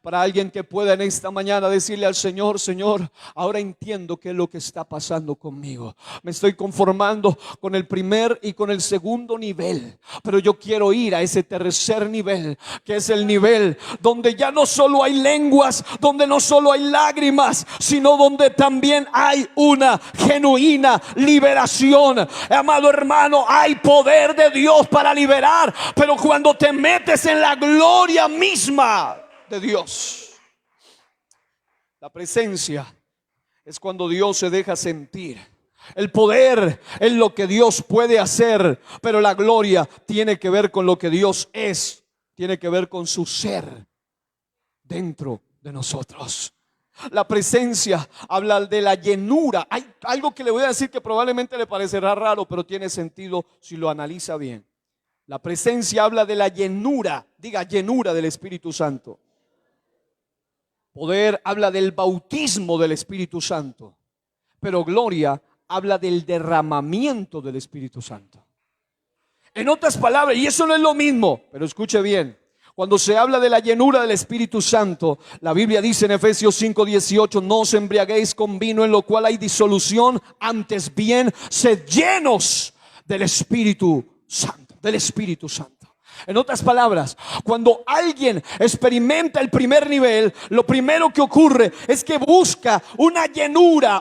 para alguien que pueda en esta mañana decirle al Señor, Señor, ahora entiendo qué es lo que está pasando conmigo. Me estoy conformando con el primer y con el segundo nivel, pero yo quiero ir a ese tercer nivel, que es el nivel donde ya no solo hay lenguas, donde no solo hay lágrimas, sino donde también hay una genuina liberación. Amado hermano, hay poder de Dios para liberar, pero cuando te metes en la gloria misma de Dios, la presencia es cuando Dios se deja sentir. El poder es lo que Dios puede hacer, pero la gloria tiene que ver con lo que Dios es, tiene que ver con su ser dentro de nosotros. La presencia habla de la llenura. Hay algo que le voy a decir que probablemente le parecerá raro, pero tiene sentido si lo analiza bien. La presencia habla de la llenura, diga llenura del Espíritu Santo. Poder habla del bautismo del Espíritu Santo, pero gloria habla del derramamiento del Espíritu Santo. En otras palabras, y eso no es lo mismo, pero escuche bien, cuando se habla de la llenura del Espíritu Santo, la Biblia dice en Efesios 5:18, no os embriaguéis con vino en lo cual hay disolución, antes bien, sed llenos del Espíritu Santo, del Espíritu Santo. En otras palabras, cuando alguien experimenta el primer nivel, lo primero que ocurre es que busca una llenura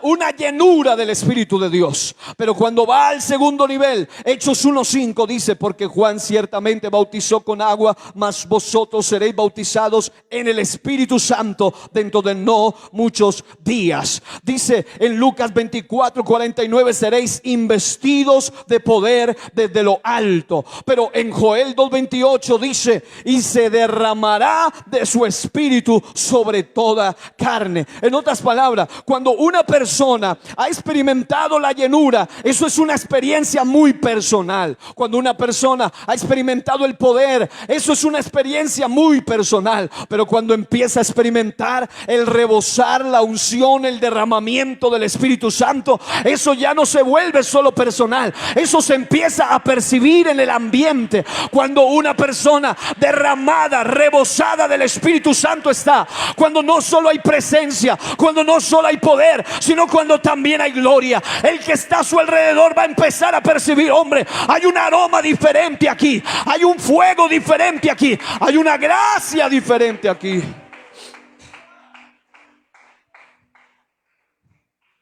del Espíritu de Dios. Pero cuando va al segundo nivel, Hechos 1:5 dice, porque Juan ciertamente bautizó con agua, mas vosotros seréis bautizados en el Espíritu Santo dentro de no muchos días. Dice en Lucas 24:49, seréis investidos de poder desde lo alto. Pero en Joel 2:28 dice, y se derramará de su espíritu sobre toda carne. En otras palabras, cuando una persona ha experimentado la llenura, eso es una experiencia muy personal. Cuando una persona ha experimentado el poder, eso es una experiencia muy personal. Pero cuando empieza a experimentar el rebosar, la unción, el derramamiento del Espíritu Santo, eso ya no se vuelve solo personal, eso se empieza a percibir en el ambiente. Cuando una persona derramada, rebosada del Espíritu Santo está, cuando no solo hay presencia, cuando no solo hay poder, sino cuando también hay gloria, el que está a su alrededor va a empezar a percibir, hombre, hay un aroma diferente aquí, hay un fuego diferente aquí, hay una gracia diferente aquí.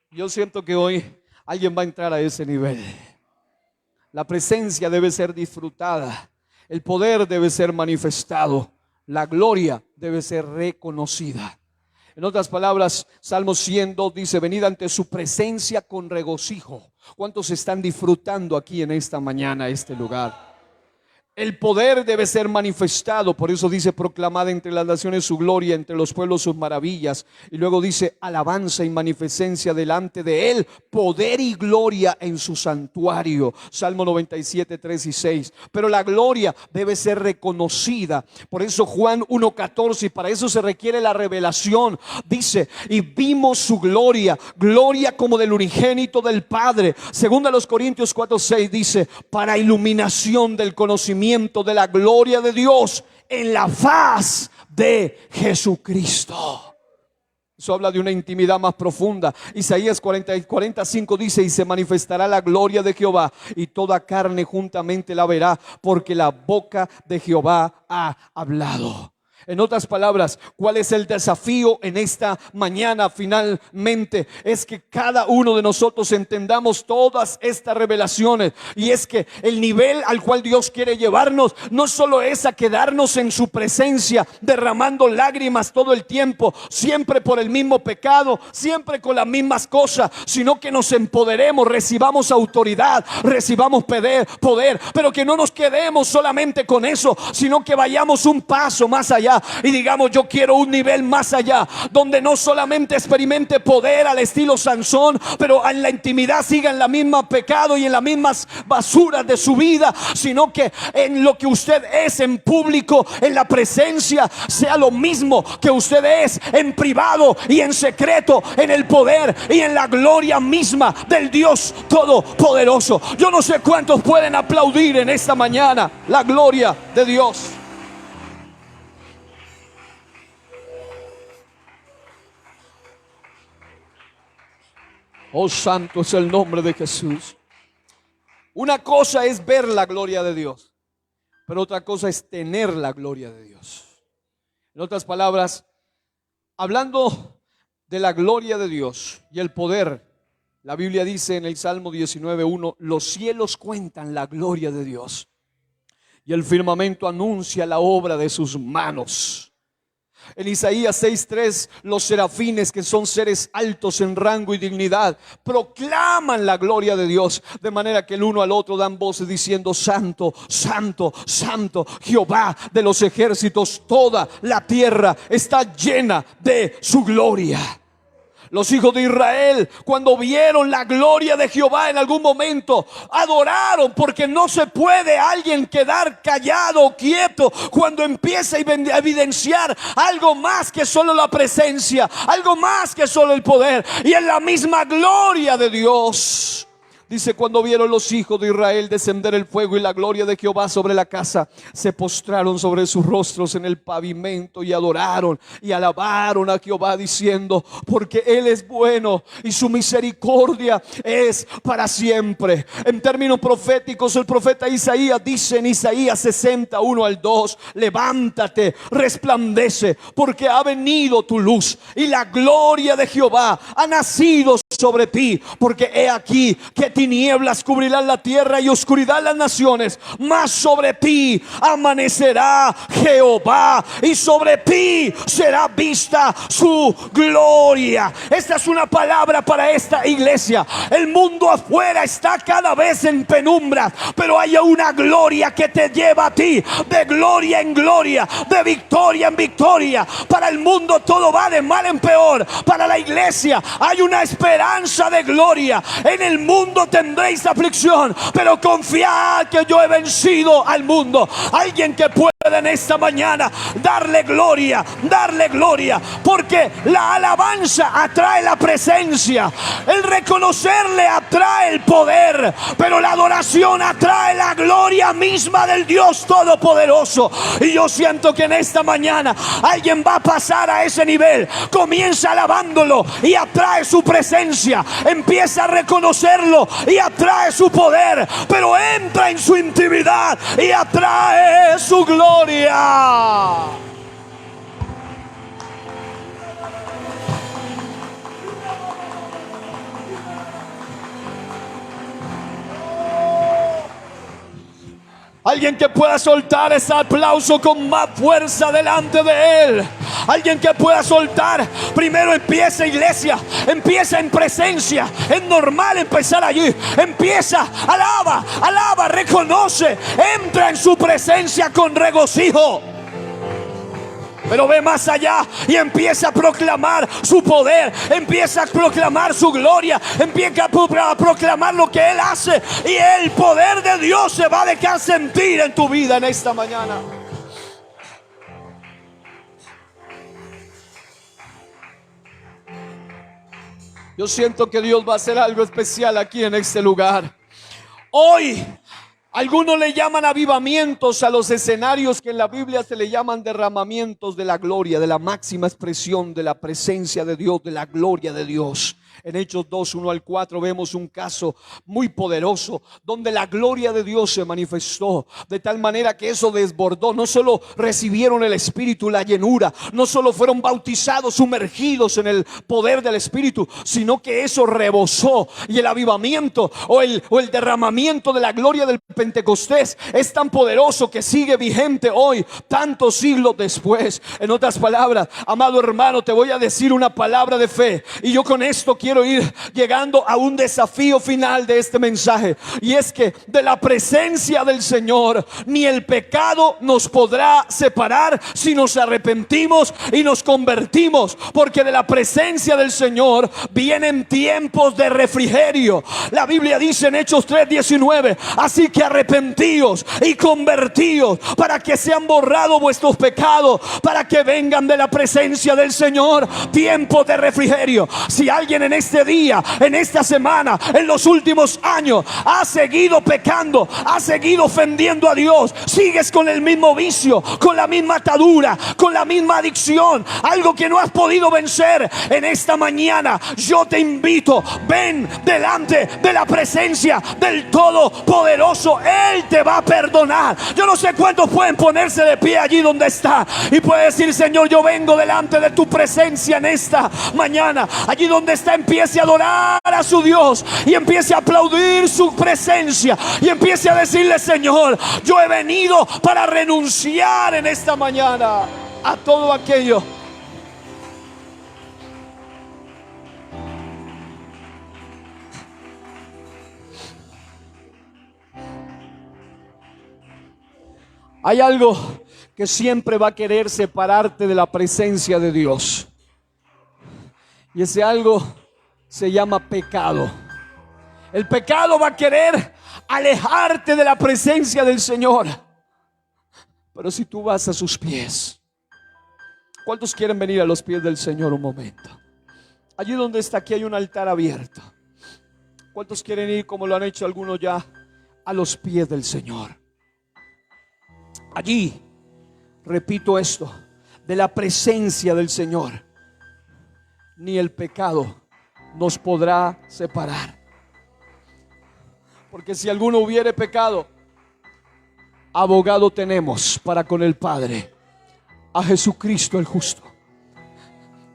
Yo siento que hoy alguien va a entrar a ese nivel. La presencia debe ser disfrutada. El poder debe ser manifestado. La gloria debe ser reconocida. En otras palabras, Salmo 102 dice, venid ante su presencia con regocijo. ¿Cuántos están disfrutando aquí en esta mañana este lugar? El poder debe ser manifestado, por eso dice, proclamad entre las naciones su gloria, entre los pueblos sus maravillas. Y luego dice, alabanza y magnificencia delante de él, poder y gloria en su santuario. Salmo 97, 3 y 6. Pero la gloria debe ser reconocida. Por eso Juan 1:14, y para eso se requiere la revelación. Dice, y vimos su gloria, gloria como del unigénito del Padre. Según a los Corintios 4:6 dice, para iluminación del conocimiento de la gloria de Dios en la faz de Jesucristo. Eso habla de una intimidad más profunda. Isaías 40:45 dice, y se manifestará la gloria de Jehová, y toda carne juntamente la verá, porque la boca de Jehová ha hablado. En otras palabras, ¿cuál es el desafío en esta mañana? Finalmente es que cada uno de nosotros entendamos todas estas revelaciones, y es que el nivel al cual Dios quiere llevarnos no solo es a quedarnos en su presencia derramando lágrimas todo el tiempo, siempre por el mismo pecado, siempre con las mismas cosas, sino que nos empoderemos, recibamos autoridad, recibamos poder, pero que no nos quedemos solamente con eso, sino que vayamos un paso más allá y digamos, yo quiero un nivel más allá, donde no solamente experimente poder al estilo Sansón, pero en la intimidad siga en la misma pecado y en las mismas basuras de su vida, sino que en lo que usted es en público, en la presencia, sea lo mismo que usted es en privado y en secreto, en el poder y en la gloria misma del Dios Todopoderoso. Yo no sé cuántos pueden aplaudir en esta mañana la gloria de Dios. Oh, santo es el nombre de Jesús. Una cosa es ver la gloria de Dios, pero otra cosa es tener la gloria de Dios. En otras palabras, hablando de la gloria de Dios y el poder, la Biblia dice en el Salmo 19:1, los cielos cuentan la gloria de Dios y el firmamento anuncia la obra de sus manos. En Isaías 6:3, los serafines, que son seres altos en rango y dignidad, proclaman la gloria de Dios, de manera que el uno al otro dan voces diciendo, santo, santo, santo, Jehová de los ejércitos, toda la tierra está llena de su gloria. Los hijos de Israel, cuando vieron la gloria de Jehová en algún momento, adoraron, porque no se puede alguien quedar callado o quieto cuando empieza a evidenciar algo más que solo la presencia, algo más que solo el poder, y en la misma gloria de Dios. Dice: cuando vieron los hijos de Israel descender el fuego y la gloria de Jehová sobre la casa, se postraron sobre sus rostros en el pavimento y adoraron y alabaron a Jehová diciendo: porque Él es bueno y su misericordia es para siempre. En términos proféticos, el profeta Isaías dice en Isaías 61 al 2: levántate, resplandece, porque ha venido tu luz y la gloria de Jehová ha nacido sobre ti. Porque he aquí que tinieblas cubrirán la tierra y oscuridad las naciones, mas sobre ti amanecerá Jehová y sobre ti será vista su gloria. Esta es una palabra para esta iglesia. El mundo afuera está cada vez en penumbra, pero hay una gloria que te lleva a ti de gloria en gloria, de victoria en victoria. Para el mundo todo va de mal en peor. Para la iglesia hay una esperanza de gloria. En el mundo tendréis aflicción, pero confiad que yo he vencido al mundo. Alguien que pueda en esta mañana darle gloria, porque la alabanza atrae la presencia, el reconocerle atrae el poder, pero la adoración atrae la gloria misma del Dios Todopoderoso. Y yo siento que en esta mañana alguien va a pasar a ese nivel. Comienza alabándolo y atrae su presencia, empieza a reconocerlo y atrae su poder, pero entra en su intimidad y atrae su gloria. Alguien que pueda soltar ese aplauso con más fuerza delante de Él. Alguien que pueda soltar. Primero empieza, iglesia, empieza en presencia. Es normal empezar allí. Empieza, alaba, reconoce, entra en su presencia con regocijo. Pero ve más allá y empieza a proclamar su poder, empieza a proclamar su gloria, empieza a proclamar lo que Él hace, y el poder de Dios se va a dejar sentir en tu vida en esta mañana. Yo siento que Dios va a hacer algo especial aquí en este lugar. Hoy algunos le llaman avivamientos a los escenarios que en la Biblia se le llaman derramamientos de la gloria, de la máxima expresión de la presencia de Dios, de la gloria de Dios. En Hechos 2, 1 al 4 vemos un caso muy poderoso donde la gloria de Dios se manifestó de tal manera que eso desbordó. No solo recibieron el Espíritu, la llenura, no solo fueron bautizados, sumergidos en el poder del Espíritu, sino que eso rebosó. Y el avivamiento o el derramamiento de la gloria del Pentecostés es tan poderoso que sigue vigente hoy, tantos siglos después. En otras palabras, amado hermano, te voy a decir una palabra de fe, y yo con esto quiero ir llegando a un desafío final de este mensaje, y es que de la presencia del Señor ni el pecado nos podrá separar si nos arrepentimos y nos convertimos, porque de la presencia del Señor vienen tiempos de refrigerio. La Biblia dice en Hechos 3:19: así que arrepentíos y convertíos para que sean borrados vuestros pecados, para que vengan de la presencia del Señor tiempos de refrigerio. Si alguien en este día, en esta semana, en los últimos años ha seguido pecando, ha seguido ofendiendo a Dios, sigues con el mismo vicio, con la misma atadura, con la misma adicción, algo que no has podido vencer, en esta mañana yo te invito: ven delante de la presencia del Todopoderoso. Él te va a perdonar. Yo no sé cuántos pueden ponerse de pie allí donde está y puede decir: Señor, yo vengo delante de tu presencia en esta mañana. Allí donde está, empiece a adorar a su Dios y empiece a aplaudir su presencia y empiece a decirle: Señor, yo he venido para renunciar en esta mañana a todo aquello. Hay algo que siempre va a querer separarte de la presencia de Dios, Y ese algo se llama pecado. El pecado va a querer alejarte de la presencia del Señor. Pero si tú vas a sus pies, ¿cuántos quieren venir a los pies del Señor un momento? Allí donde está, aquí hay un altar abierto. ¿Cuántos quieren ir, como lo han hecho algunos ya, a los pies del Señor? Allí, repito esto, de la presencia del Señor, ni el pecado nos podrá separar. Porque si alguno hubiere pecado, abogado tenemos para con el Padre, a Jesucristo el justo.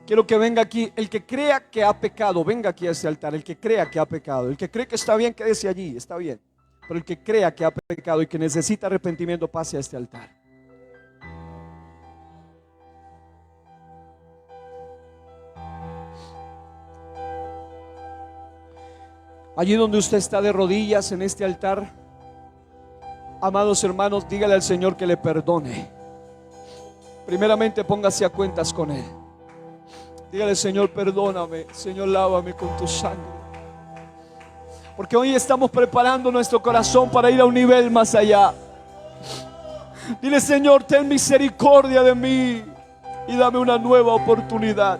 Quiero que venga aquí el que crea que ha pecado, venga aquí a este altar. El que crea que ha pecado, el que cree que está bien, quédese allí, está bien. Pero el que crea que ha pecado y que necesita arrepentimiento, pase a este altar. Allí donde usted está de rodillas en este altar, amados hermanos, dígale al Señor que le perdone. Primeramente póngase a cuentas con Él. Dígale: Señor, perdóname, Señor, lávame con tu sangre. Porque hoy estamos preparando nuestro corazón para ir a un nivel más allá. Dile: Señor, ten misericordia de mí y dame una nueva oportunidad.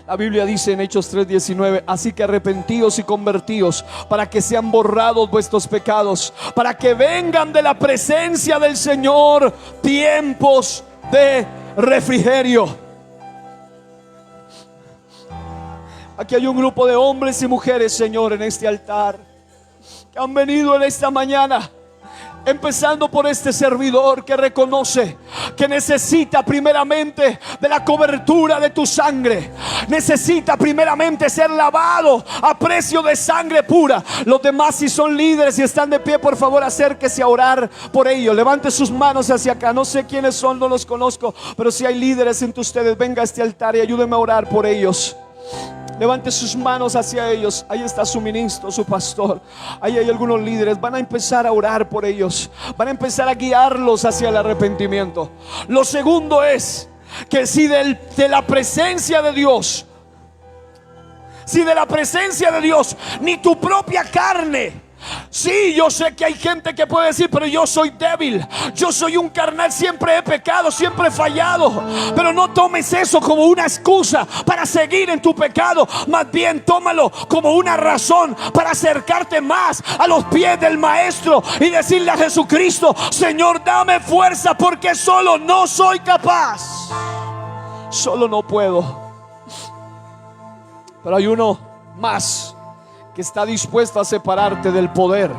La Biblia dice en Hechos 3:19: así que arrepentíos y convertíos para que sean borrados vuestros pecados, para que vengan de la presencia del Señor tiempos de refrigerio. Aquí hay un grupo de hombres y mujeres, Señor, en este altar, que han venido en esta mañana, empezando por este servidor que reconoce que necesita primeramente de la cobertura de tu sangre. Necesita primeramente ser lavado a precio de sangre pura. Los demás, si son líderes y están de pie, por favor acérquese a orar por ellos. Levante sus manos hacia acá. No sé quiénes son, no los conozco, pero si hay líderes entre ustedes, venga a este altar y ayúdenme a orar por ellos. Levante sus manos hacia ellos. Ahí está su ministro, su pastor. Ahí hay algunos líderes. Van a empezar a orar por ellos. Van a empezar a guiarlos hacia el arrepentimiento. Lo segundo es que si de la presencia de Dios, ni tu propia carne. Sí, yo sé que hay gente que puede decir: pero yo soy débil, yo soy un carnal, siempre he pecado, siempre he fallado. Pero no tomes eso como una excusa para seguir en tu pecado. Más bien tómalo como una razón para acercarte más a los pies del Maestro y decirle a Jesucristo: Señor, dame fuerza, porque solo no soy capaz, solo no puedo. Pero hay uno más que está dispuesto a separarte del poder.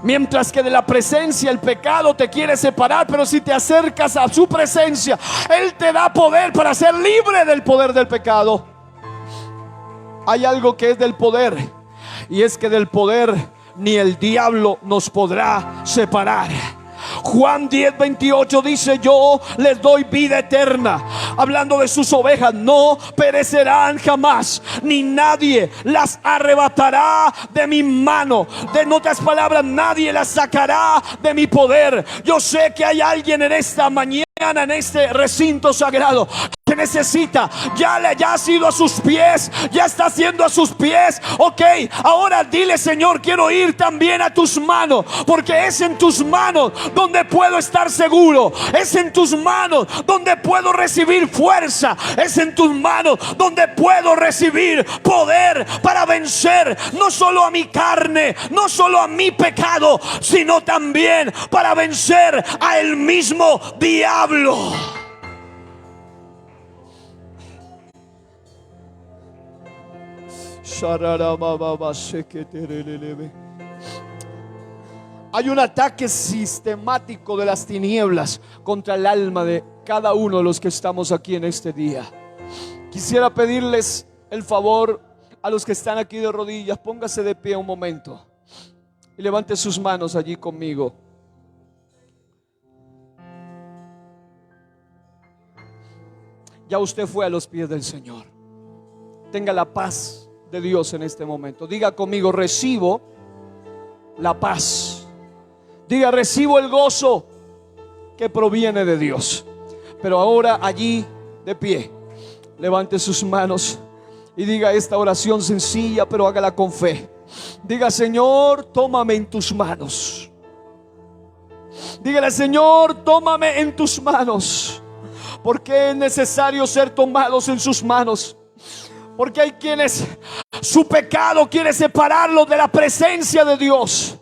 Mientras que de la presencia el pecado te quiere separar, pero si te acercas a su presencia, Él te da poder para ser libre del poder del pecado. Hay algo que es del poder, y es que del poder ni el diablo nos podrá separar. Juan 10:28 dice: yo les doy vida eterna. Hablando de sus ovejas, no perecerán jamás, ni nadie las arrebatará de mi mano. En otras palabras, nadie las sacará de mi poder. Yo sé que hay alguien en esta mañana, en este recinto sagrado, que necesita, ya ha sido a sus pies, ya está haciendo a sus pies. Ok, ahora dile: Señor, quiero ir también a tus manos, porque es en tus manos donde puedo estar seguro, es en tus manos donde puedo recibir fuerza, es en tus manos donde puedo recibir poder para vencer no solo a mi carne, no solo a mi pecado, sino también para vencer a el mismo diablo. Hay un ataque sistemático de las tinieblas contra el alma de cada uno de los que estamos aquí en este día. Quisiera pedirles el favor a los que están aquí de rodillas: póngase de pie un momento y levante sus manos allí conmigo. Ya usted fue a los pies del Señor. Tenga la paz de Dios en este momento. Diga conmigo: recibo la paz. Diga: recibo el gozo que proviene de Dios. Pero ahora allí de pie, Levante sus manos y diga esta oración sencilla, pero hágala con fe. Diga: Señor, tómame en tus manos. Dígale: Señor, tómame en tus manos. Porque es necesario ser tomados en sus manos. Porque hay quienes su pecado quiere separarlos de la presencia de Dios.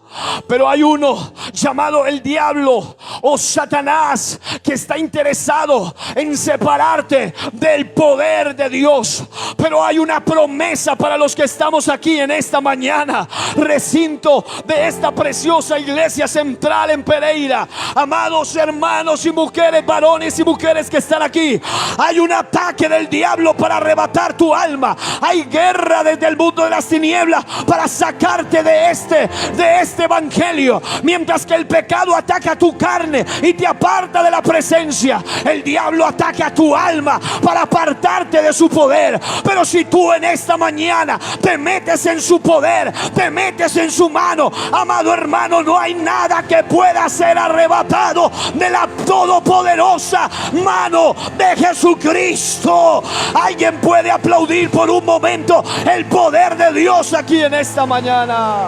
Pero hay uno llamado el diablo o Satanás que está interesado en separarte del poder de Dios. Pero hay una promesa para los que estamos aquí en esta mañana, recinto de esta preciosa iglesia central en Pereira. Amados hermanos y mujeres, varones y mujeres que están aquí, hay un ataque del diablo para arrebatar tu alma. Hay guerra desde el mundo de las tinieblas para sacarte de este evangelio. Mientras que el pecado ataca tu carne y te aparta de la presencia, el diablo ataca a tu alma para apartarte de su poder. Pero si tú en esta mañana te metes en su poder, te metes en su mano, amado hermano, no hay nada que pueda ser arrebatado de la todopoderosa mano de Jesucristo. Alguien puede aplaudir por un momento el poder de Dios aquí en esta mañana.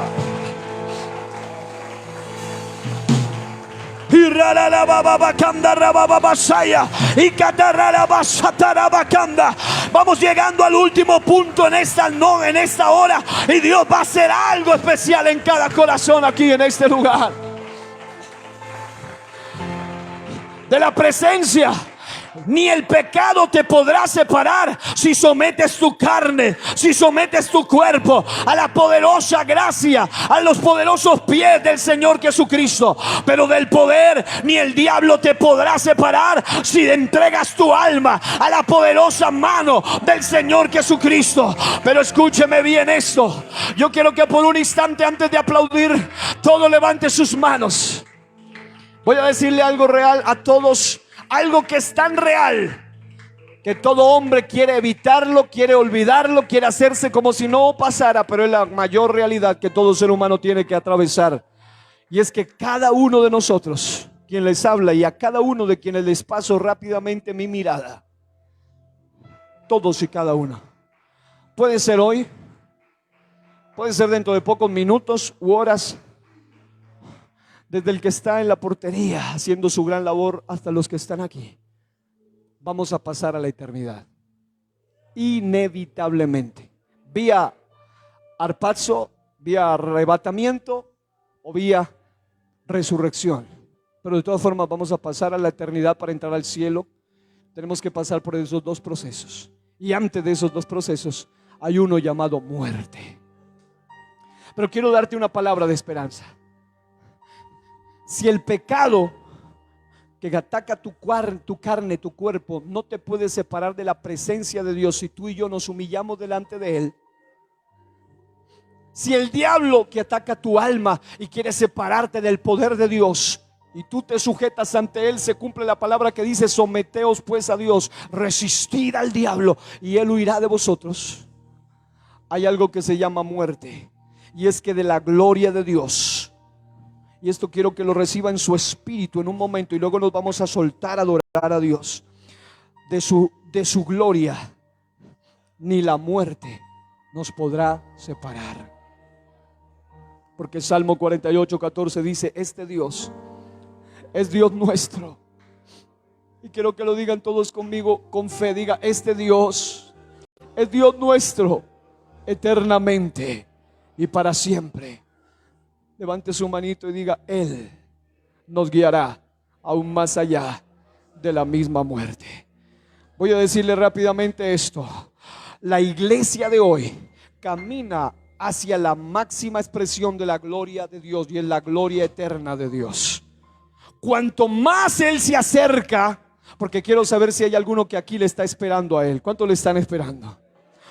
Vamos llegando al último punto en esta hora, y Dios va a hacer algo especial en cada corazón aquí en este lugar. De la presencia ni el pecado te podrá separar si sometes tu carne, si sometes tu cuerpo a la poderosa gracia, a los poderosos pies del Señor Jesucristo. Pero del poder ni el diablo te podrá separar si entregas tu alma a la poderosa mano del Señor Jesucristo. Pero escúcheme bien esto. Yo quiero que por un instante, antes de aplaudir, todo levante sus manos. Voy a decirle algo real a todos. Algo que es tan real que todo hombre quiere evitarlo, quiere olvidarlo, quiere hacerse como si no pasara, pero es la mayor realidad que todo ser humano tiene que atravesar. Y es que cada uno de nosotros, quien les habla, y a cada uno de quienes les paso rápidamente mi mirada, todos y cada uno, puede ser hoy, puede ser dentro de pocos minutos u horas, desde el que está en la portería haciendo su gran labor hasta los que están aquí, vamos a pasar a la eternidad, inevitablemente, vía harpazo, vía arrebatamiento o vía resurrección. Pero de todas formas vamos a pasar a la eternidad. Para entrar al cielo tenemos que pasar por esos dos procesos, y antes de esos dos procesos hay uno llamado muerte. Pero quiero darte una palabra de esperanza. Si el pecado que ataca tu carne, tu cuerpo, no te puede separar de la presencia de Dios, si tú y yo nos humillamos delante de Él, si el diablo que ataca tu alma y quiere separarte del poder de Dios, y tú te sujetas ante Él, se cumple la palabra que dice: someteos pues a Dios, resistid al diablo y Él huirá de vosotros. Hay algo que se llama muerte, y es que de la gloria de Dios, y esto quiero que lo reciba en su espíritu en un momento, y luego nos vamos a soltar a adorar a Dios. De su gloria ni la muerte nos podrá separar. Porque Salmo 48:14 dice: este Dios es Dios nuestro. Y quiero que lo digan todos conmigo con fe. Diga: este Dios es Dios nuestro eternamente y para siempre. Levante su manito y diga: Él nos guiará aún más allá de la misma muerte. Voy a decirle rápidamente esto: la iglesia de hoy camina hacia la máxima expresión de la gloria de Dios, y es la gloria eterna de Dios. Cuanto más Él se acerca, porque quiero saber si hay alguno que aquí le está esperando a Él. ¿Cuánto le están esperando?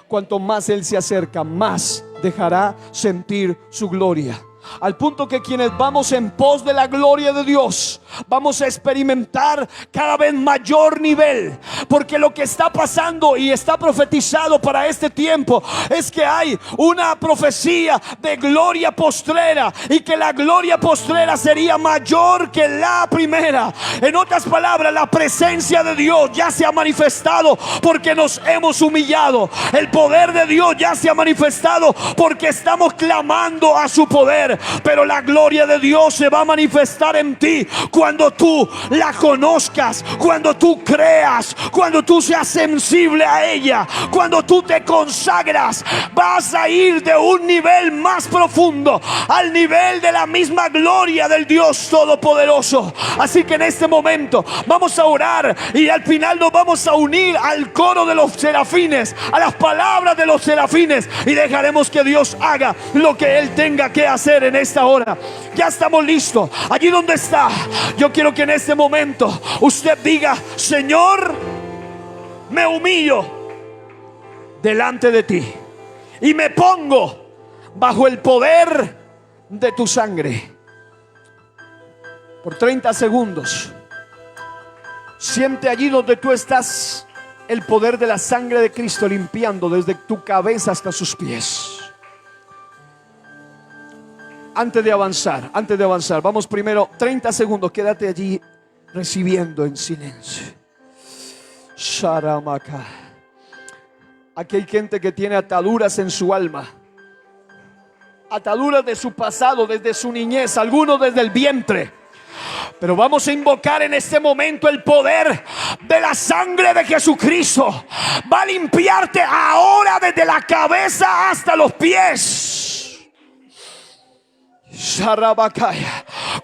Cuanto más Él se acerca, más dejará sentir su gloria. al punto que quienes vamos en pos de la gloria de Dios vamos a experimentar cada vez mayor nivel, porque lo que está pasando y está profetizado para este tiempo es que hay una profecía de gloria postrera, y que la gloria postrera sería mayor que la primera. En otras palabras, la presencia de Dios ya se ha manifestado porque nos hemos humillado. El poder de Dios ya se ha manifestado porque estamos clamando a su poder. Pero la gloria de Dios se va a manifestar en ti cuando tú la conozcas, cuando tú creas, cuando tú seas sensible a ella, cuando tú te consagras. Vas a ir de un nivel más profundo al nivel de la misma gloria del Dios Todopoderoso. Así que en este momento vamos a orar, y al final nos vamos a unir al coro de los serafines, a las palabras de los serafines, y dejaremos que Dios haga lo que Él tenga que hacer en esta hora. Ya estamos listos. Allí donde está, yo quiero que en este momento usted diga: Señor, me humillo delante de ti y me pongo bajo el poder de tu sangre. Por 30 segundos siente allí donde tú estás el poder de la sangre de Cristo limpiando desde tu cabeza hasta sus pies. Antes de avanzar, vamos primero 30 segundos, quédate allí recibiendo en silencio. Sharamaka. Aquí hay gente que tiene ataduras en su alma, ataduras de su pasado, desde su niñez, algunos desde el vientre. Pero vamos a invocar en este momento el poder de la sangre de Jesucristo. Va a limpiarte ahora desde la cabeza hasta los pies.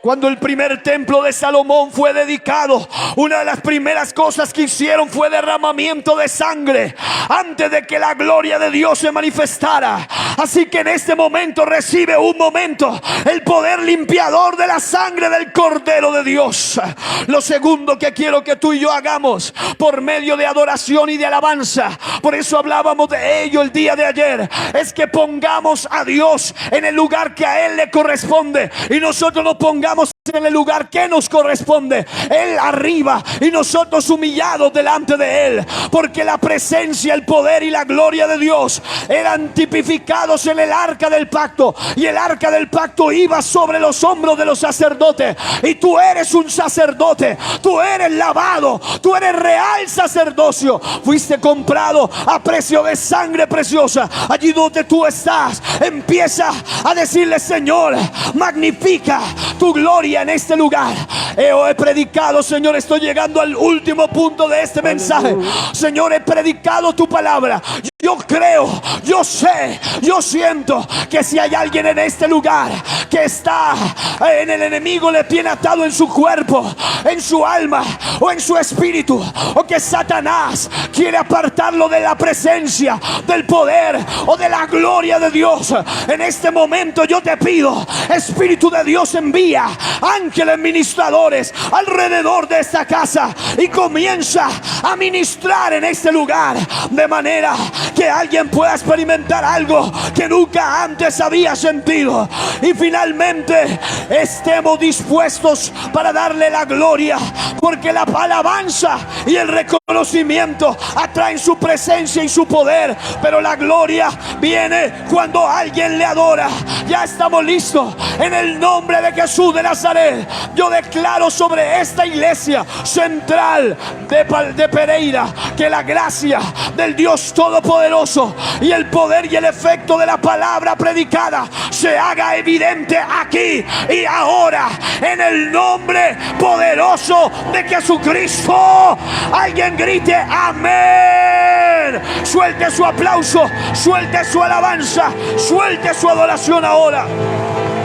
Cuando el primer templo de Salomón fue dedicado, una de las primeras cosas que hicieron fue derramamiento de sangre antes de que la gloria de Dios se manifestara. Así que en este momento recibe un momento el poder limpiador de la sangre del Cordero de Dios. Lo segundo que quiero que tú y yo hagamos por medio de adoración y de alabanza, por eso hablábamos de ello el día de ayer, es que pongamos a Dios en el lugar que a Él le corresponde, y nosotros nos pongamos en el lugar que nos corresponde, Él arriba y nosotros humillados delante de Él, porque la presencia, el poder y la gloria de Dios eran tipificados en el arca del pacto, y el arca del pacto iba sobre los hombros de los sacerdotes. Y tú eres un sacerdote, tú eres lavado, tú eres real sacerdocio, fuiste comprado a precio de sangre preciosa. Allí donde tú estás, empieza a decirle: Señor, magnifica tu gloria en este lugar. He predicado, Señor, estoy llegando al último punto de este mensaje. Señor, he predicado tu palabra. Yo creo, yo sé, yo siento que si hay alguien en este lugar que está en el enemigo, le tiene atado en su cuerpo, en su alma o en su espíritu, o que Satanás quiere apartarlo de la presencia, del poder o de la gloria de Dios, en este momento yo te pido: Espíritu de Dios, envía ángeles ministradores alrededor de esta casa y comienza a ministrar en este lugar, de manera que alguien pueda experimentar algo que nunca antes había sentido. Y finalmente estemos dispuestos para darle la gloria, porque la alabanza y el reconocimiento atraen su presencia y su poder, pero la gloria viene cuando alguien le adora. Ya estamos listos. En el nombre de Jesús de Nazaret, yo declaro sobre esta iglesia central de Pereira que la gracia del Dios Todopoderoso y el poder y el efecto de la palabra predicada se haga evidente aquí y ahora, en el nombre poderoso de Jesucristo. Alguien grite amén. Suelte su aplauso, suelte su alabanza, suelte su adoración ahora.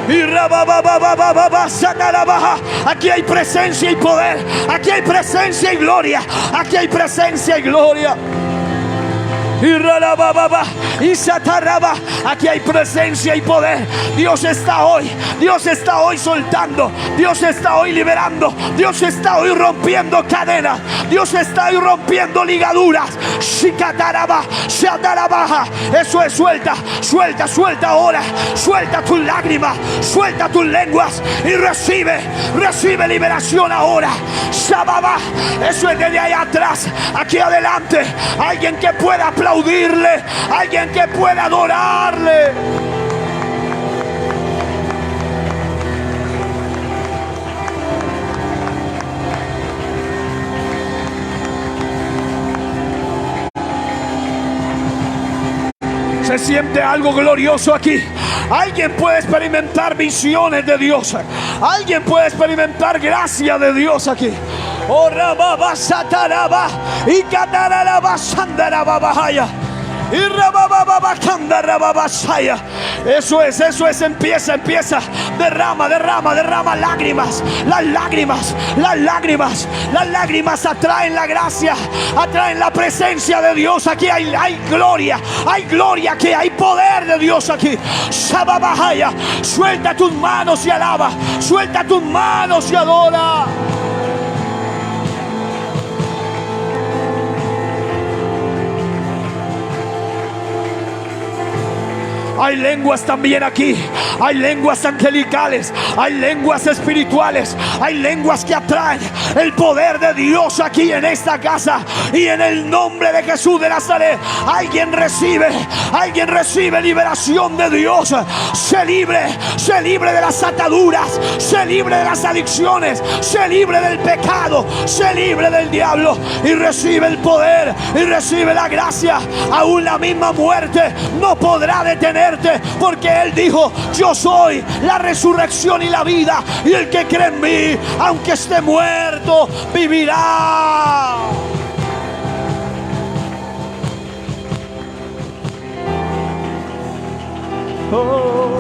Y aquí hay presencia y poder, aquí hay presencia y gloria, aquí hay presencia y gloria. y ralababa y sataraba. Aquí hay presencia y poder. Dios está hoy soltando. Dios está hoy liberando. Dios está hoy rompiendo cadenas. Dios está hoy rompiendo ligaduras. Shikataraba, shatarabaja. Eso es, suelta ahora. Suelta tus lágrimas, suelta tus lenguas y recibe liberación ahora. Shababa. Eso es desde allá atrás, aquí adelante. Alguien que pueda aplaudirle, alguien que pueda adorarle. Se siente algo glorioso aquí. Alguien puede experimentar visiones de Dios. Alguien puede experimentar gracia de Dios aquí. Oh, rababa, sataraba, y cataraba, sandaraba, bajaya. Y rababa, candaraba, saya. Eso es, empieza. Derrama lágrimas. Las lágrimas atraen la gracia, atraen la presencia de Dios. Aquí hay gloria, que hay poder de Dios aquí. Shababahaya. Suelta tus manos y alaba, suelta tus manos y adora. Hay lenguas también aquí. Hay lenguas angelicales. Hay lenguas espirituales. Hay lenguas que atraen el poder de Dios aquí en esta casa. Y en el nombre de Jesús de Nazaret, alguien recibe liberación de Dios. Se libre de las ataduras. Se libre de las adicciones. Se libre del pecado. Se libre del diablo. Y recibe el poder. Y recibe la gracia. Aún la misma muerte no podrá detener, porque Él dijo: yo soy la resurrección y la vida, y el que cree en mí, aunque esté muerto, vivirá. Oh.